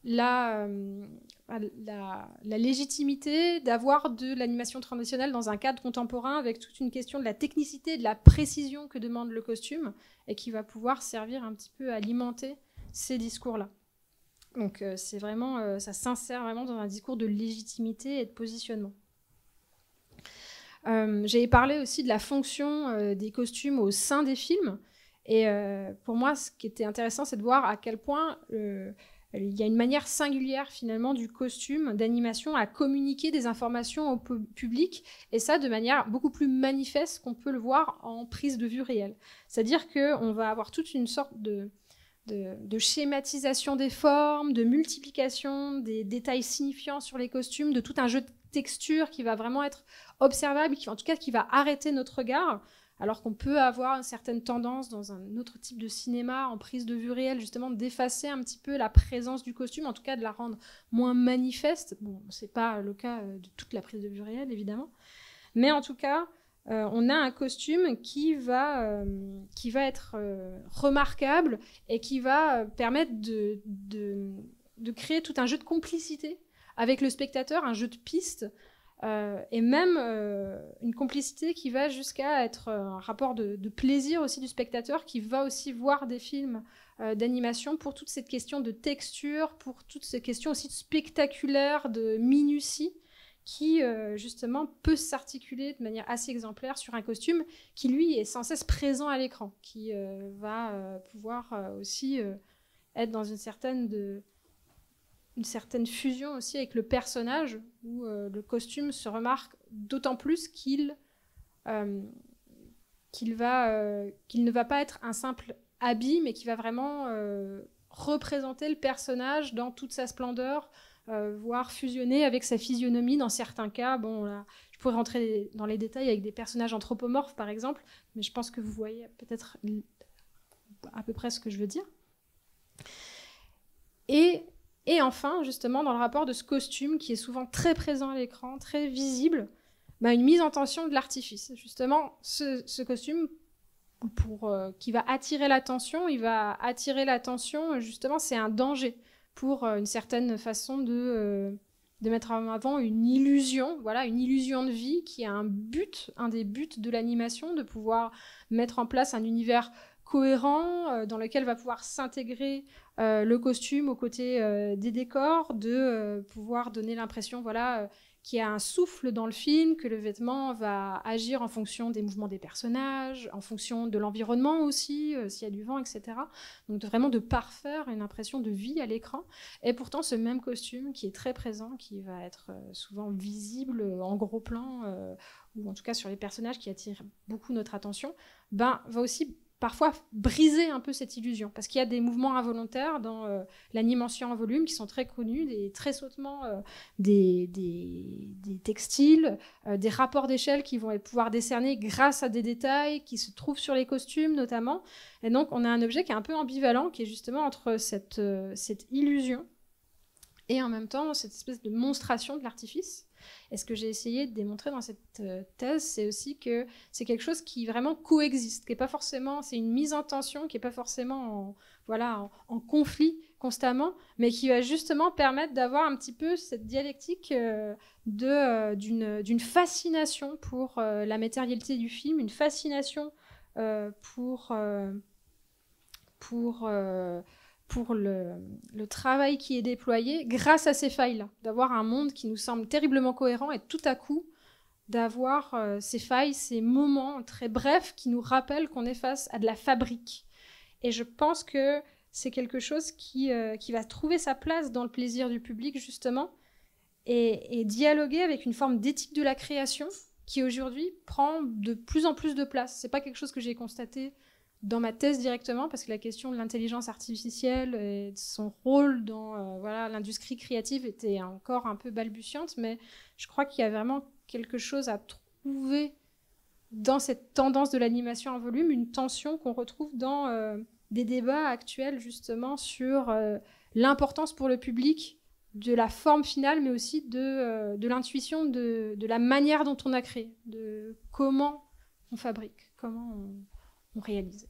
la légitimité d'avoir de l'animation traditionnelle dans un cadre contemporain avec toute une question de la technicité, de la précision que demande le costume et qui va pouvoir servir un petit peu à alimenter ces discours-là. Donc c'est vraiment, ça s'insère vraiment dans un discours de légitimité et de positionnement. J'ai parlé aussi de la fonction des costumes au sein des films. Et pour moi, ce qui était intéressant, c'est de voir à quel point il y a une manière singulière finalement du costume d'animation à communiquer des informations au public, et ça de manière beaucoup plus manifeste qu'on peut le voir en prise de vue réelle. C'est-à-dire qu'on va avoir toute une sorte de schématisation des formes, de multiplication des détails signifiants sur les costumes, de tout un jeu de textures qui va vraiment être observable, en tout cas qui va arrêter notre regard, alors qu'on peut avoir une certaine tendance dans un autre type de cinéma en prise de vue réelle, justement d'effacer un petit peu la présence du costume, en tout cas de la rendre moins manifeste. Bon, c'est pas le cas de toute la prise de vue réelle, évidemment, mais en tout cas, on a un costume qui va être remarquable et qui va permettre de créer tout un jeu de complicité avec le spectateur, un jeu de pistes, et même une complicité qui va jusqu'à être un rapport de plaisir aussi du spectateur, qui va aussi voir des films d'animation pour toute cette question de texture, pour toutes ces questions aussi spectaculaires, de minutie, qui justement peut s'articuler de manière assez exemplaire sur un costume qui lui est sans cesse présent à l'écran, qui va pouvoir aussi être dans une certaine fusion aussi avec le personnage, où le costume se remarque d'autant plus qu'il ne va pas être un simple habit, mais qui va vraiment représenter le personnage dans toute sa splendeur, voire fusionner avec sa physionomie dans certains cas. Bon, là, je pourrais rentrer dans les détails avec des personnages anthropomorphes, par exemple, mais je pense que vous voyez peut-être à peu près ce que je veux dire. Et enfin, justement, dans le rapport de ce costume qui est souvent très présent à l'écran, très visible, une mise en tension de l'artifice. Justement, ce costume, qui va attirer l'attention, justement, c'est un danger pour une certaine façon de mettre en avant une illusion, voilà, une illusion de vie qui est un des buts de l'animation, de pouvoir mettre en place un univers cohérent dans lequel va pouvoir s'intégrer le costume aux côtés des décors, de pouvoir donner l'impression qu'il y a un souffle dans le film, que le vêtement va agir en fonction des mouvements des personnages, en fonction de l'environnement aussi, s'il y a du vent, etc. Donc vraiment de parfaire une impression de vie à l'écran. Et pourtant, ce même costume qui est très présent, qui va être souvent visible en gros plan, ou en tout cas sur les personnages qui attirent beaucoup notre attention, va aussi parfois briser un peu cette illusion, parce qu'il y a des mouvements involontaires dans l'animation en volume qui sont très connus, des tressautements des textiles, des rapports d'échelle qui vont pouvoir décerner grâce à des détails qui se trouvent sur les costumes notamment. Et donc on a un objet qui est un peu ambivalent, qui est justement entre cette illusion et en même temps cette espèce de monstration de l'artifice. Et ce que j'ai essayé de démontrer dans cette thèse, c'est aussi que c'est quelque chose qui vraiment coexiste, qui est pas forcément, c'est une mise en tension qui n'est pas forcément en conflit constamment, mais qui va justement permettre d'avoir un petit peu cette dialectique d'une fascination pour la matérialité du film, une fascination pour le travail qui est déployé grâce à ces failles-là, d'avoir un monde qui nous semble terriblement cohérent et tout à coup d'avoir ces failles, ces moments très brefs qui nous rappellent qu'on est face à de la fabrique. Et je pense que c'est quelque chose qui va trouver sa place dans le plaisir du public justement, et dialoguer avec une forme d'éthique de la création qui aujourd'hui prend de plus en plus de place. C'est pas quelque chose que j'ai constaté dans ma thèse directement, parce que la question de l'intelligence artificielle et de son rôle dans l'industrie créative était encore un peu balbutiante, mais je crois qu'il y a vraiment quelque chose à trouver dans cette tendance de l'animation en volume, une tension qu'on retrouve dans des débats actuels justement sur l'importance pour le public de la forme finale, mais aussi de l'intuition, de la manière dont on a créé, de comment on fabrique, comment on réalise.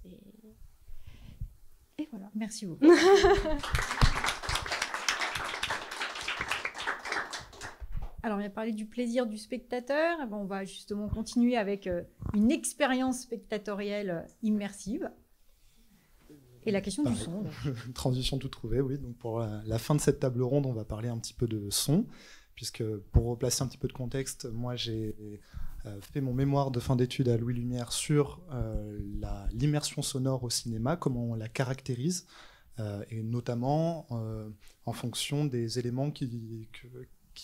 Et voilà. Merci beaucoup. Alors, on a parlé du plaisir du spectateur. On va justement continuer avec une expérience spectatorielle immersive. Et la question du son. Transition tout trouvée, oui. Donc pour la fin de cette table ronde, on va parler un petit peu de son, puisque pour replacer un petit peu de contexte, moi j'ai fait mon mémoire de fin d'études à Louis Lumière sur l'immersion sonore au cinéma, comment on la caractérise, et notamment en fonction des éléments qui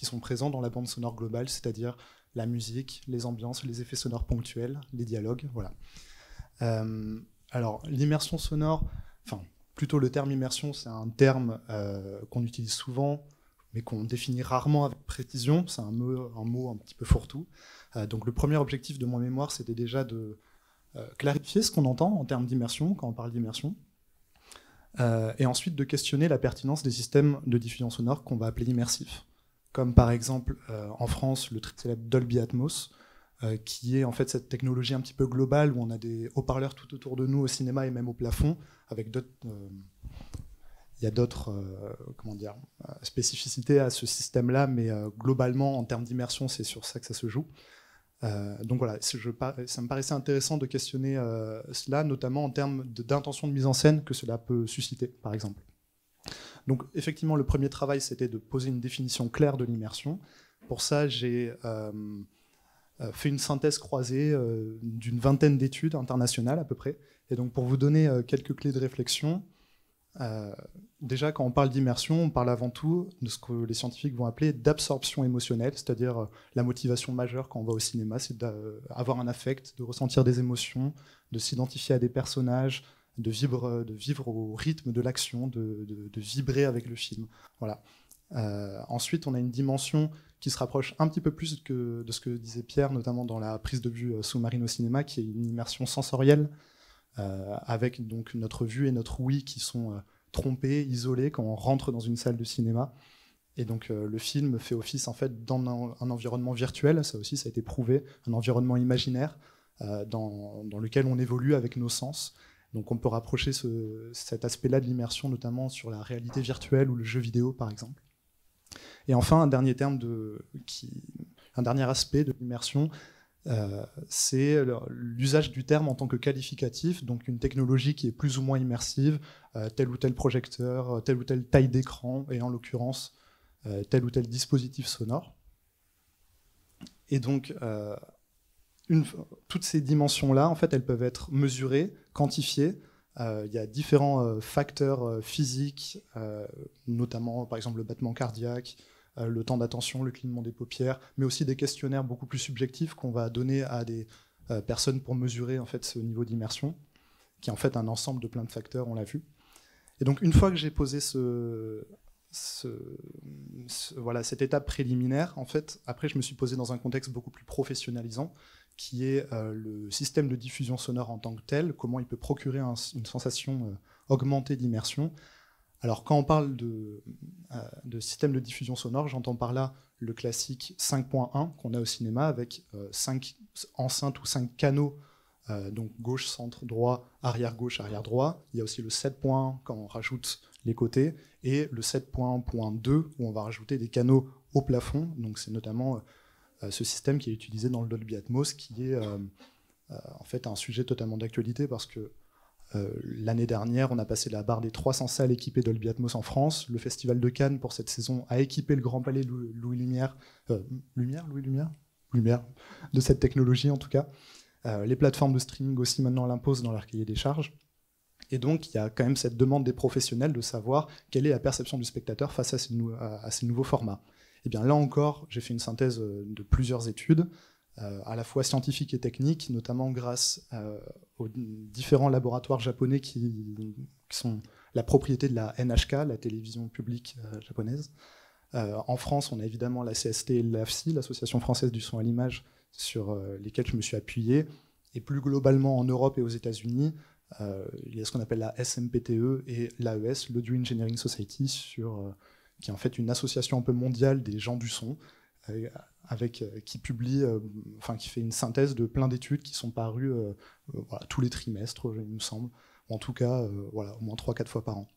sont présents dans la bande sonore globale, c'est-à-dire la musique, les ambiances, les effets sonores ponctuels, les dialogues, voilà. Alors l'immersion sonore, enfin plutôt le terme immersion, c'est un terme qu'on utilise souvent, mais qu'on définit rarement avec précision. C'est un mot un petit peu fourre-tout. Donc le premier objectif de mon mémoire, c'était déjà de clarifier ce qu'on entend en termes d'immersion, quand on parle d'immersion, et ensuite de questionner la pertinence des systèmes de diffusion sonore qu'on va appeler immersifs, comme par exemple en France le très célèbre Dolby Atmos, qui est en fait cette technologie un petit peu globale où on a des haut-parleurs tout autour de nous au cinéma et même au plafond, avec d'autres... Il y a d'autres spécificités à ce système-là, mais globalement, en termes d'immersion, c'est sur ça que ça se joue. Donc voilà, ça me paraissait intéressant de questionner cela, notamment en termes d'intention de mise en scène que cela peut susciter, par exemple. Donc effectivement, le premier travail, c'était de poser une définition claire de l'immersion. Pour ça, j'ai fait une synthèse croisée d'une vingtaine d'études internationales à peu près. Et donc pour vous donner quelques clés de réflexion, déjà, quand on parle d'immersion, on parle avant tout de ce que les scientifiques vont appeler d'absorption émotionnelle, c'est-à-dire la motivation majeure quand on va au cinéma, c'est d'avoir un affect, de ressentir des émotions, de s'identifier à des personnages, de vivre au rythme de l'action, de vibrer avec le film. Voilà. Ensuite, on a une dimension qui se rapproche un petit peu plus de ce que disait Pierre, notamment dans la prise de vue sous-marine au cinéma, qui est une immersion sensorielle, avec donc notre vue et notre ouïe qui sont trompés, isolés quand on rentre dans une salle de cinéma. Et donc le film fait office en fait dans un environnement virtuel, ça aussi ça a été prouvé, un environnement imaginaire dans lequel on évolue avec nos sens. Donc on peut rapprocher cet aspect-là de l'immersion notamment sur la réalité virtuelle ou le jeu vidéo par exemple. Et enfin un dernier aspect de l'immersion, c'est l'usage du terme en tant que qualificatif, donc une technologie qui est plus ou moins immersive, tel ou tel projecteur, telle ou telle taille d'écran, et en l'occurrence tel ou tel dispositif sonore. Et donc toutes ces dimensions-là, en fait, elles peuvent être mesurées, quantifiées. Il y a différents facteurs physiques, notamment par exemple le battement cardiaque, le temps d'attention, le clignement des paupières, mais aussi des questionnaires beaucoup plus subjectifs qu'on va donner à des personnes pour mesurer en fait, ce niveau d'immersion, qui est en fait un ensemble de plein de facteurs, on l'a vu. Et donc une fois que j'ai posé cette étape préliminaire, en fait, après je me suis posé dans un contexte beaucoup plus professionnalisant, qui est le système de diffusion sonore en tant que tel, comment il peut procurer une sensation augmentée d'immersion. Alors quand on parle de système de diffusion sonore, j'entends par là le classique 5.1 qu'on a au cinéma avec 5 enceintes ou 5 canaux, donc gauche, centre, droit, arrière-gauche, arrière-droit. Il y a aussi le 7.1 quand on rajoute les côtés et le 7.1.2 où on va rajouter des canaux au plafond. Donc c'est notamment ce système qui est utilisé dans le Dolby Atmos qui est en fait un sujet totalement d'actualité parce que l'année dernière, on a passé la barre des 300 salles équipées Dolby Atmos en France. Le Festival de Cannes, pour cette saison, a équipé le Grand Palais Louis Lumière de cette technologie, en tout cas. Les plateformes de streaming aussi, maintenant, l'imposent dans leur cahier des charges. Et donc, il y a quand même cette demande des professionnels de savoir quelle est la perception du spectateur face à ces nouveaux formats. Et bien là encore, j'ai fait une synthèse de plusieurs études, à la fois scientifiques et techniques, notamment grâce aux différents laboratoires japonais qui sont la propriété de la NHK, la télévision publique japonaise. En France, on a évidemment la CST et l'AFSI, l'Association française du son à l'image, sur lesquels je me suis appuyé. Et plus globalement, en Europe et aux États-Unis, il y a ce qu'on appelle la SMPTE et l'AES, l'Audio Engineering Society, qui est en fait une association un peu mondiale des gens du son, qui publie, qui fait une synthèse de plein d'études qui sont parues tous les trimestres, il me semble, ou en tout cas au moins 3-4 fois par an.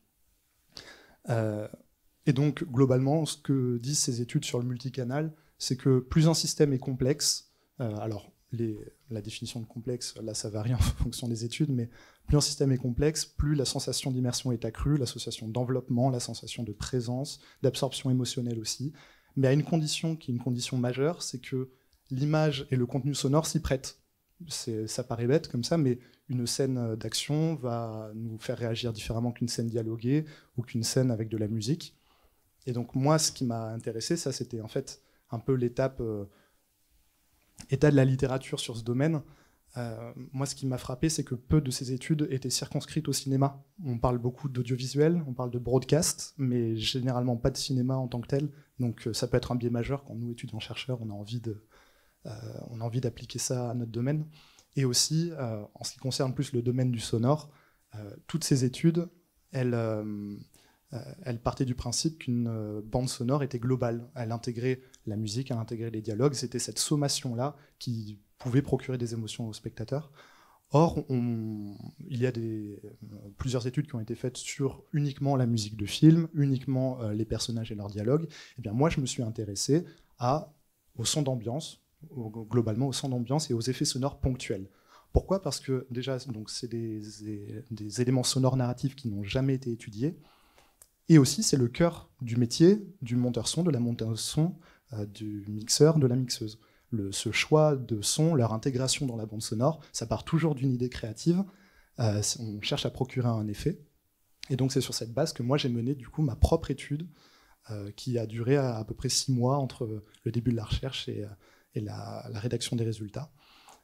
Et donc, globalement, ce que disent ces études sur le multicanal, c'est que plus un système est complexe, la définition de complexe, là, ça varie en fonction des études, mais plus un système est complexe, plus la sensation d'immersion est accrue, la sensation d'enveloppement, la sensation de présence, d'absorption émotionnelle aussi, mais à une condition qui est une condition majeure, c'est que l'image et le contenu sonore s'y prêtent. Ça paraît bête comme ça, mais une scène d'action va nous faire réagir différemment qu'une scène dialoguée ou qu'une scène avec de la musique. Et donc moi, ce qui m'a intéressé, ça c'était en fait un peu l'étape état de la littérature sur ce domaine. Moi, ce qui m'a frappé, c'est que peu de ces études étaient circonscrites au cinéma. On parle beaucoup d'audiovisuel, on parle de broadcast, mais généralement pas de cinéma en tant que tel. Donc ça peut être un biais majeur quand nous, étudiants-chercheurs, on a envie d'appliquer ça à notre domaine. Et aussi, en ce qui concerne plus le domaine du sonore, toutes ces études, elles partait du principe qu'une bande sonore était globale. Elle intégrait la musique, elle intégrait les dialogues. C'était cette sommation-là qui pouvait procurer des émotions aux spectateurs. Or, il y a plusieurs études qui ont été faites sur uniquement la musique de film, uniquement les personnages et leurs dialogues. Et bien, moi, je me suis intéressé au son d'ambiance, globalement au son d'ambiance et aux effets sonores ponctuels. Pourquoi ? Parce que déjà, c'est des éléments sonores narratifs qui n'ont jamais été étudiés. Et aussi, c'est le cœur du métier du monteur son, de la monteuse son, du mixeur, de la mixeuse. Ce choix de son, leur intégration dans la bande sonore, ça part toujours d'une idée créative. On cherche à procurer un effet. Et donc, c'est sur cette base que moi, j'ai mené du coup ma propre étude qui a duré à peu près 6 mois entre le début de la recherche et la rédaction des résultats.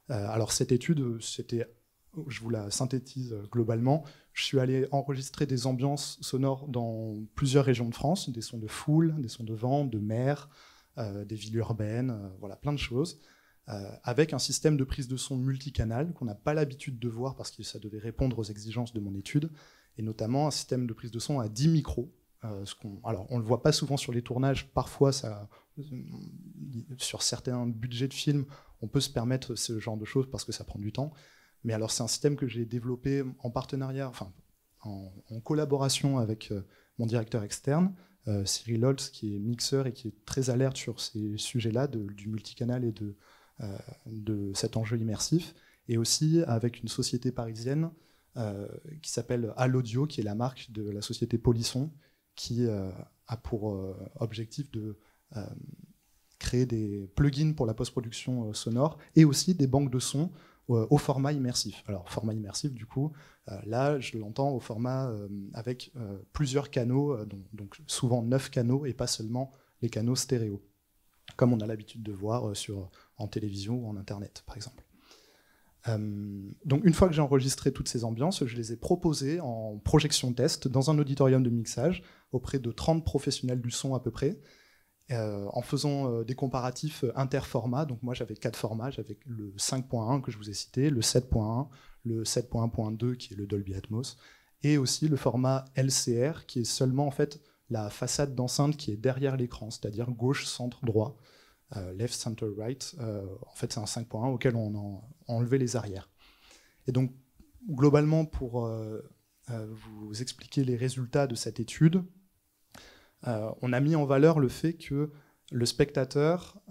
Alors, cette étude, je vous la synthétise globalement. Je suis allé enregistrer des ambiances sonores dans plusieurs régions de France, des sons de foule, des sons de vent, de mer, des villes urbaines, plein de choses, avec un système de prise de son multicanal qu'on n'a pas l'habitude de voir parce que ça devait répondre aux exigences de mon étude, et notamment un système de prise de son à 10 micros. Alors, on ne le voit pas souvent sur les tournages, parfois, sur certains budgets de films, on peut se permettre ce genre de choses parce que ça prend du temps. Mais alors, c'est un système que j'ai développé en partenariat, en collaboration avec mon directeur externe, Cyril Holtz, qui est mixeur et qui est très alerte sur ces sujets-là, du multicanal et de cet enjeu immersif, et aussi avec une société parisienne qui s'appelle Allaudio, qui est la marque de la société Polisson, qui a pour objectif de créer des plugins pour la post-production sonore, et aussi des banques de sons au format immersif. Alors, format immersif, du coup, là, je l'entends au format avec plusieurs canaux, donc souvent 9 canaux, et pas seulement les canaux stéréo, comme on a l'habitude de voir en télévision ou en Internet, par exemple. Donc, une fois que j'ai enregistré toutes ces ambiances, je les ai proposées en projection test dans un auditorium de mixage auprès de 30 professionnels du son à peu près, en faisant des comparatifs interformats. Donc moi j'avais 4 formats, j'avais le 5.1 que je vous ai cité, le 7.1, le 7.1.2 qui est le Dolby Atmos, et aussi le format LCR qui est seulement en fait la façade d'enceinte qui est derrière l'écran, c'est-à-dire gauche, centre, droit, left, center, right. En fait c'est un 5.1 auquel on a enlevé les arrières. Et donc globalement, pour vous expliquer les résultats de cette étude, on a mis en valeur le fait que le spectateur,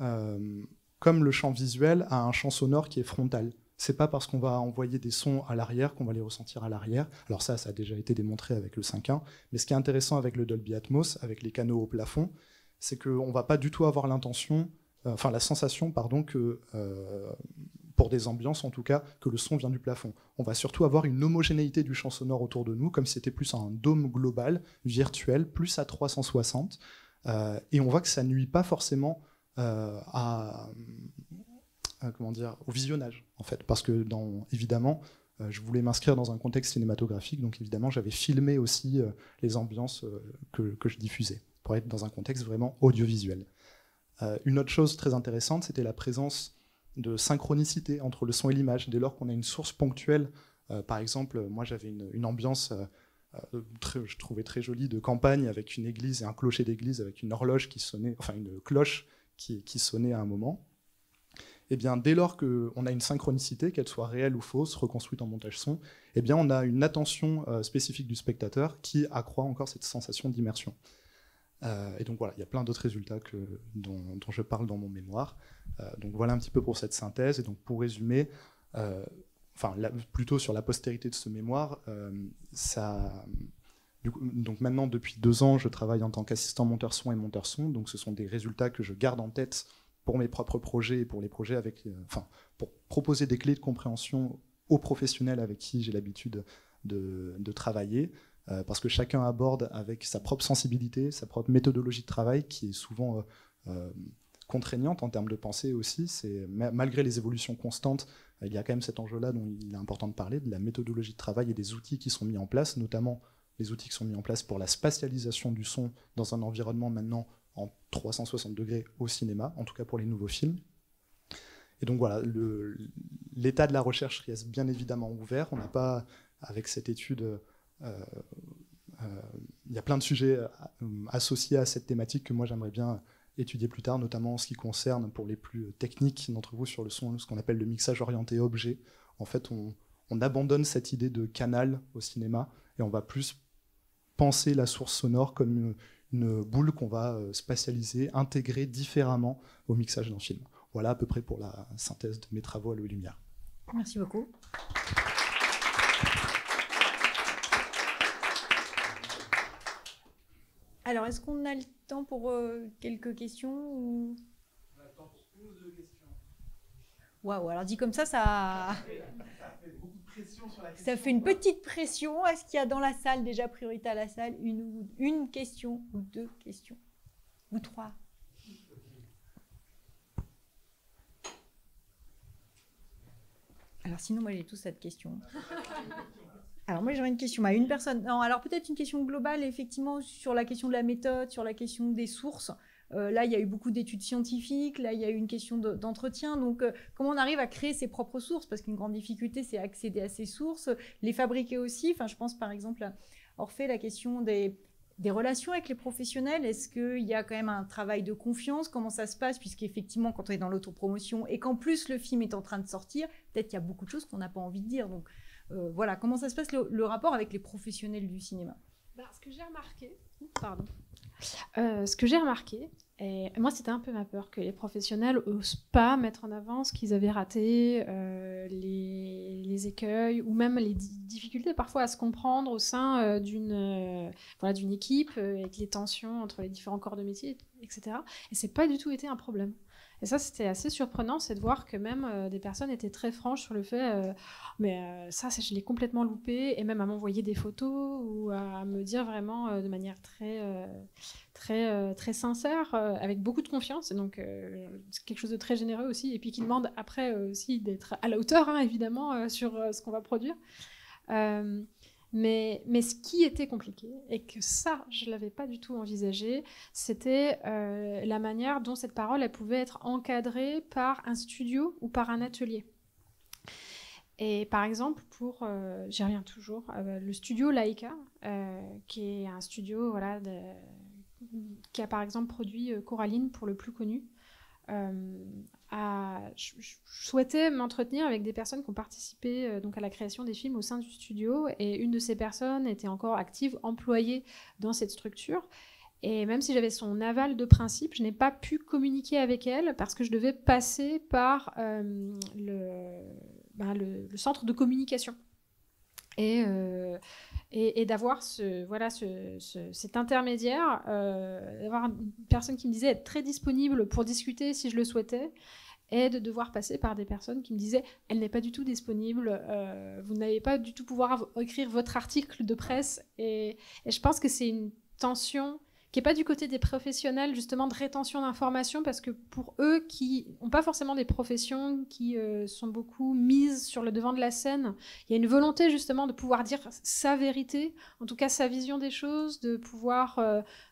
comme le champ visuel, a un champ sonore qui est frontal. C'est pas parce qu'on va envoyer des sons à l'arrière qu'on va les ressentir à l'arrière. Alors ça a déjà été démontré avec le 5.1, mais ce qui est intéressant avec le Dolby Atmos, avec les canaux au plafond, c'est qu'on va pas du tout avoir la sensation, que pour des ambiances en tout cas, que le son vient du plafond. On va surtout avoir une homogénéité du champ sonore autour de nous, comme si c'était plus un dôme global, virtuel, plus à 360, Et on voit que ça nuit pas forcément au visionnage, en fait, parce que évidemment, je voulais m'inscrire dans un contexte cinématographique, donc évidemment, j'avais filmé aussi les ambiances que je diffusais, pour être dans un contexte vraiment audiovisuel. Une autre chose très intéressante, c'était la présence de synchronicité entre le son et l'image. Dès lors qu'on a une source ponctuelle, par exemple, moi j'avais une ambiance, je trouvais très jolie, de campagne, avec une église et un clocher d'église, avec une horloge qui sonnait, enfin une cloche qui sonnait à un moment. Eh bien, dès lors qu'on a une synchronicité, qu'elle soit réelle ou fausse, reconstruite en montage son, eh bien, on a une attention spécifique du spectateur qui accroît encore cette sensation d'immersion. Et donc voilà, il y a plein d'autres résultats dont je parle dans mon mémoire. Donc voilà un petit peu pour cette synthèse. Et donc pour résumer, plutôt sur la postérité de ce mémoire, donc maintenant depuis 2 ans, je travaille en tant qu'assistant monteur son et monteur son. Donc ce sont des résultats que je garde en tête pour mes propres projets et pour les projets pour proposer des clés de compréhension aux professionnels avec qui j'ai l'habitude de travailler. Parce que chacun aborde avec sa propre sensibilité, sa propre méthodologie de travail qui est souvent contraignante en termes de pensée aussi. Malgré les évolutions constantes, il y a quand même cet enjeu-là dont il est important de parler, de la méthodologie de travail et des outils qui sont mis en place, notamment les outils qui sont mis en place pour la spatialisation du son dans un environnement maintenant en 360 degrés au cinéma, en tout cas pour les nouveaux films. Et donc voilà, l'état de la recherche reste bien évidemment ouvert. On n'a pas, avec cette étude... il y a plein de sujets associés à cette thématique que moi j'aimerais bien étudier plus tard, notamment en ce qui concerne, pour les plus techniques d'entre vous sur le son, ce qu'on appelle le mixage orienté objet. En fait, on abandonne cette idée de canal au cinéma et on va plus penser la source sonore comme une boule qu'on va spatialiser, intégrer différemment au mixage d'un film. Voilà à peu près pour la synthèse de mes travaux à l'eau et lumière. Merci beaucoup. Alors, est-ce qu'on a le temps pour quelques questions ou... On a le temps pour 1 ou 2 questions. Waouh, alors dit comme ça, ça fait beaucoup de pression sur la question. Ça fait une petite pression. Est-ce qu'il y a dans la salle, déjà priorité à la salle, une question ou 2 questions ou 3? Alors sinon, moi j'ai tous cette question. Alors moi j'aurais une question à une personne. Non, alors peut-être une question globale, effectivement, sur la question de la méthode, sur la question des sources. Là, il y a eu beaucoup d'études scientifiques, là, il y a eu une question d'entretien. Donc, comment on arrive à créer ses propres sources? Parce qu'une grande difficulté, c'est accéder à ces sources, les fabriquer aussi. Enfin, je pense par exemple à Orphée, la question des relations avec les professionnels. Est-ce qu'il y a quand même un travail de confiance? Comment ça se passe? Puisqu'effectivement, quand on est dans l'autopromotion et qu'en plus le film est en train de sortir, peut-être qu'il y a beaucoup de choses qu'on n'a pas envie de dire. Donc, voilà, comment ça se passe le rapport avec les professionnels du cinéma? Ce que j'ai remarqué, et moi c'était un peu ma peur, que les professionnels n'osent pas mettre en avant ce qu'ils avaient raté, les écueils ou même les difficultés parfois à se comprendre au sein d'une équipe, avec les tensions entre les différents corps de métier, etc. Et c'est pas du tout été un problème. Et ça, c'était assez surprenant, c'est de voir que même des personnes étaient très franches sur le fait ça, je l'ai complètement loupé, et même à m'envoyer des photos ou à me dire vraiment de manière très sincère, avec beaucoup de confiance. Et donc, c'est quelque chose de très généreux aussi, et puis qui demande après aussi d'être à la hauteur, hein, évidemment, sur ce qu'on va produire. Mais ce qui était compliqué, et que ça, je ne l'avais pas du tout envisagé, c'était la manière dont cette parole elle pouvait être encadrée par un studio ou par un atelier. Et par exemple, j'y reviens toujours, le studio Laika, qui est un studio qui a par exemple produit Coraline, pour le plus connu, je souhaitais m'entretenir avec des personnes qui ont participé donc à la création des films au sein du studio, et une de ces personnes était encore active, employée dans cette structure, et même si j'avais son aval de principe, je n'ai pas pu communiquer avec elle parce que je devais passer par le centre de communication et d'avoir cet intermédiaire, d'avoir une personne qui me disait être très disponible pour discuter si je le souhaitais, et de devoir passer par des personnes qui me disaient elle n'est pas du tout disponible, vous n'allez pas du tout pouvoir écrire votre article de presse, et je pense que c'est une tension qui n'est pas du côté des professionnels, justement, de rétention d'informations, parce que pour eux qui n'ont pas forcément des professions qui sont beaucoup mises sur le devant de la scène, il y a une volonté, justement, de pouvoir dire sa vérité, en tout cas sa vision des choses, de pouvoir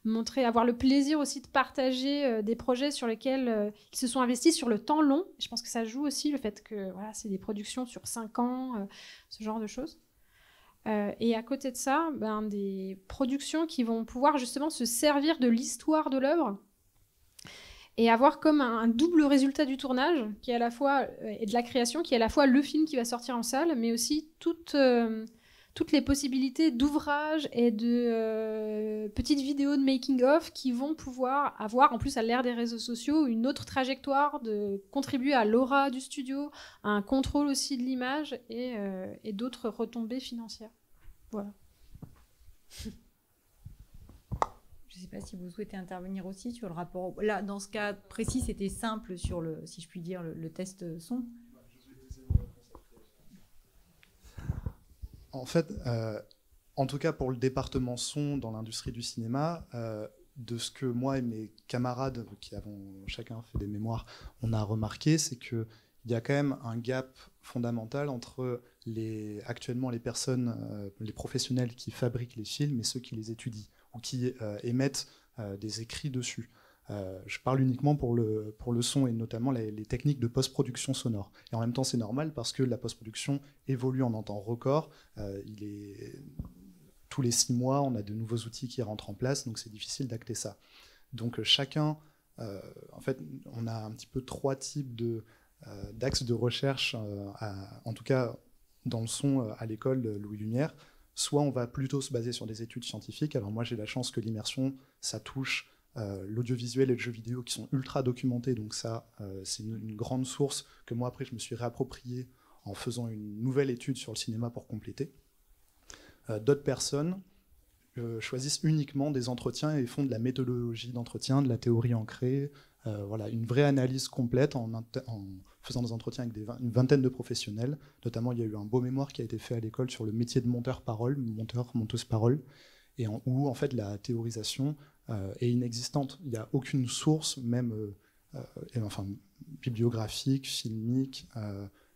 montrer, avoir le plaisir aussi de partager des projets sur lesquels ils se sont investis sur le temps long. Je pense que ça joue aussi le fait que voilà, c'est des productions sur 5 ans, ce genre de choses. Et à côté de ça, des productions qui vont pouvoir justement se servir de l'histoire de l'œuvre et avoir comme un double résultat du tournage qui est à la fois, et de la création, qui est à la fois le film qui va sortir en salle, mais aussi toutes les possibilités d'ouvrages et de petites vidéos de making-of qui vont pouvoir avoir, en plus à l'ère des réseaux sociaux, une autre trajectoire, de contribuer à l'aura du studio, à un contrôle aussi de l'image et d'autres retombées financières. Voilà. Je ne sais pas si vous souhaitez intervenir aussi sur le rapport. Là, dans ce cas précis, c'était simple sur le, si je puis dire, le test son. En fait, en tout cas pour le département son dans l'industrie du cinéma, de ce que moi et mes camarades qui avons chacun fait des mémoires, on a remarqué, c'est qu'il y a quand même un gap fondamental entre actuellement les personnes, les professionnels qui fabriquent les films et ceux qui les étudient ou qui émettent des écrits dessus. Je parle uniquement pour le son et notamment les techniques de post-production sonore. Et en même temps, c'est normal parce que la post-production évolue en un temps record. Tous les 6 mois, on a de nouveaux outils qui rentrent en place, donc c'est difficile d'acter ça. Donc chacun, en fait, on a un petit peu 3 types d'axes de recherche, en tout cas dans le son à l'école Louis Lumière. Soit on va plutôt se baser sur des études scientifiques. Alors moi, j'ai la chance que l'immersion, ça touche l'audiovisuel et le jeu vidéo qui sont ultra documentés, donc ça c'est une grande source que moi après je me suis réapproprié en faisant une nouvelle étude sur le cinéma pour compléter. D'autres personnes choisissent uniquement des entretiens et font de la méthodologie d'entretien, de la théorie ancrée, voilà, une vraie analyse complète en faisant des entretiens avec une vingtaine de professionnels. Notamment il y a eu un beau mémoire qui a été fait à l'école sur le métier de monteuse parole, et où en fait la théorisation est inexistante. Il n'y a aucune source, même bibliographique, filmique,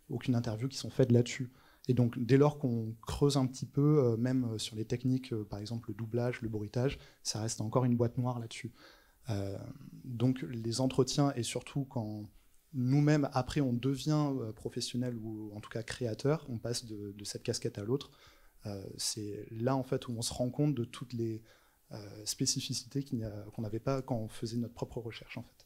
aucune interview qui sont faites là-dessus. Et donc dès lors qu'on creuse un petit peu, même sur les techniques, par exemple le doublage, le bruitage, ça reste encore une boîte noire là-dessus. Donc les entretiens, et surtout quand nous-mêmes après on devient professionnel ou en tout cas créateur, on passe de cette casquette à l'autre. C'est là en fait où on se rend compte de toutes les spécificités qu'on n'avait pas quand on faisait notre propre recherche en fait.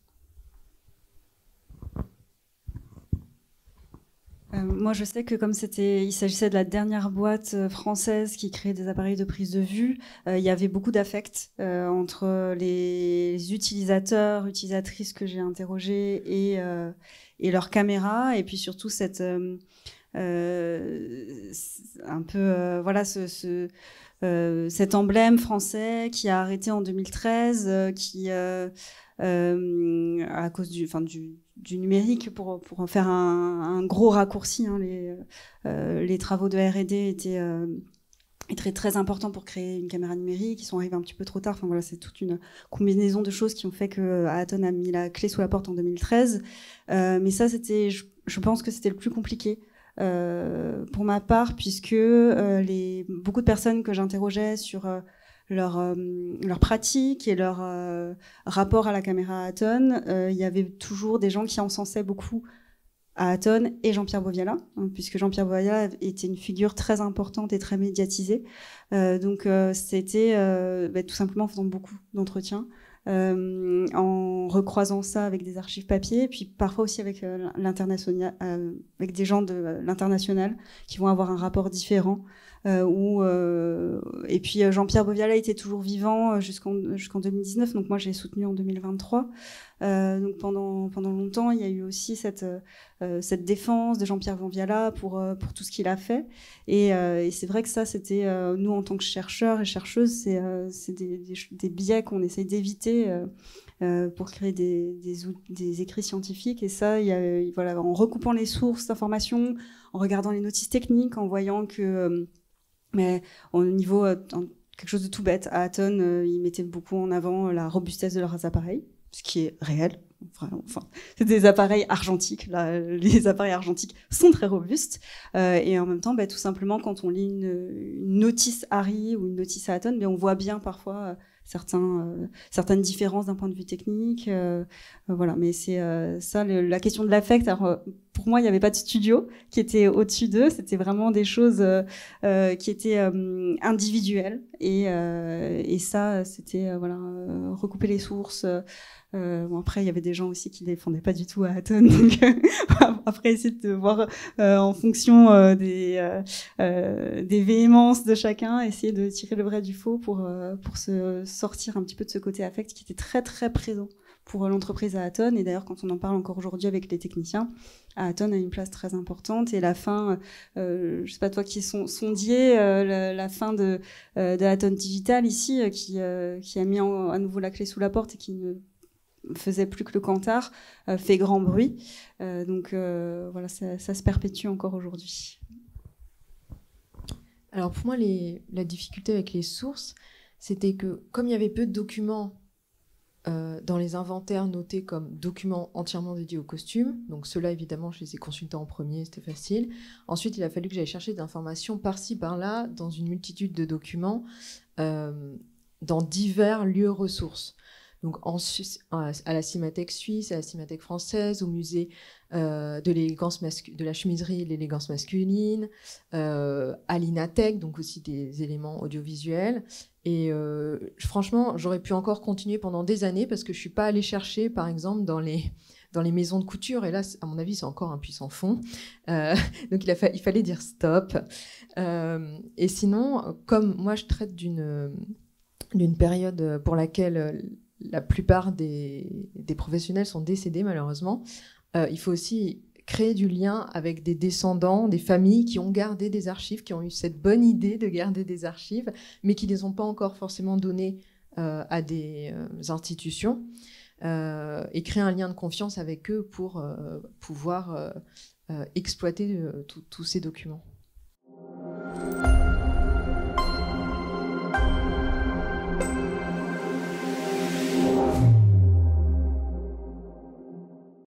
Moi, je sais que comme il s'agissait de la dernière boîte française qui créait des appareils de prise de vue, il y avait beaucoup d'affect entre les utilisateurs, utilisatrices que j'ai interrogés et leurs caméras, et puis surtout cette cet emblème français qui a arrêté en 2013, à cause du numérique, pour faire un gros raccourci, hein, les travaux de R&D étaient très importants pour créer une caméra numérique. Ils sont arrivés un petit peu trop tard. Enfin voilà, c'est toute une combinaison de choses qui ont fait que Aaton a mis la clé sous la porte en 2013. Mais ça, je pense que c'était le plus compliqué. Pour ma part, puisque beaucoup de personnes que j'interrogeais sur leur pratique et leur rapport à la caméra Aaton, il y avait toujours des gens qui encensaient beaucoup Aaton et Jean-Pierre Bouviala, hein, puisque Jean-Pierre Bouviala était une figure très importante et très médiatisée. Donc c'était tout simplement en faisant beaucoup d'entretiens, en recroisant ça avec des archives papier, et puis parfois aussi avec l'international, avec des gens de l'international qui vont avoir un rapport différent. Et puis Jean-Pierre Bouviala était toujours vivant jusqu'en 2019, donc moi j'ai soutenu en 2023. Donc pendant longtemps, il y a eu aussi cette défense de Jean-Pierre Bouviala pour tout ce qu'il a fait. Et c'est vrai que ça, c'était nous en tant que chercheurs et chercheuses, c'est des biais qu'on essaye d'éviter pour créer des écrits scientifiques. Et ça, voilà, en recoupant les sources d'informations, en regardant les notices techniques, en voyant que mais au niveau quelque chose de tout bête. À Aton, ils mettaient beaucoup en avant la robustesse de leurs appareils, ce qui est réel. Vraiment, enfin, c'est des appareils argentiques. Là, les appareils argentiques sont très robustes. Et en même temps, tout simplement, quand on lit une notice ARRI ou une notice à Aton, on voit bien parfois certaines différences d'un point de vue technique. Voilà, mais c'est ça, la question de l'affect. Alors, pour moi, il n'y avait pas de studio qui était au-dessus d'eux. C'était vraiment des choses qui étaient individuelles. Et ça, c'était recouper les sources. Après, il y avait des gens aussi qui ne défendaient pas du tout à Aton. Donc, après, essayer de voir en fonction des véhémences de chacun, essayer de tirer le vrai du faux pour se sortir un petit peu de ce côté affect qui était très, très présent pour l'entreprise à Aton. Et d'ailleurs, quand on en parle encore aujourd'hui avec les techniciens, Aton a une place très importante. Et la fin, je ne sais pas toi qui est sondier, la fin de Aton Digital ici, qui a mis à nouveau la clé sous la porte et qui ne faisait plus que le Kantar, fait grand bruit. Donc voilà, ça se perpétue encore aujourd'hui. Alors pour moi, la difficulté avec les sources, c'était que comme il y avait peu de documents dans les inventaires notés comme documents entièrement dédiés aux costumes, donc ceux-là évidemment je les ai consultés en premier, c'était facile. Ensuite il a fallu que j'aille chercher des informations par-ci par-là dans une multitude de documents dans divers lieux ressources. Donc à la Cinémathèque suisse, à la Cinémathèque française, au musée de la chemiserie et de l'élégance masculine, à l'Inathèque, donc aussi des éléments audiovisuels. Et franchement, j'aurais pu encore continuer pendant des années parce que je ne suis pas allée chercher, par exemple, dans les maisons de couture. Et là, à mon avis, c'est encore un puissant fond. Donc il fallait dire stop. Et sinon, comme moi, je traite d'une période pour laquelle la plupart des professionnels sont décédés, malheureusement, il faut aussi créer du lien avec des descendants, des familles qui ont gardé des archives, qui ont eu cette bonne idée de garder des archives, mais qui ne les ont pas encore forcément données à des institutions, et créer un lien de confiance avec eux pour pouvoir exploiter tous ces documents.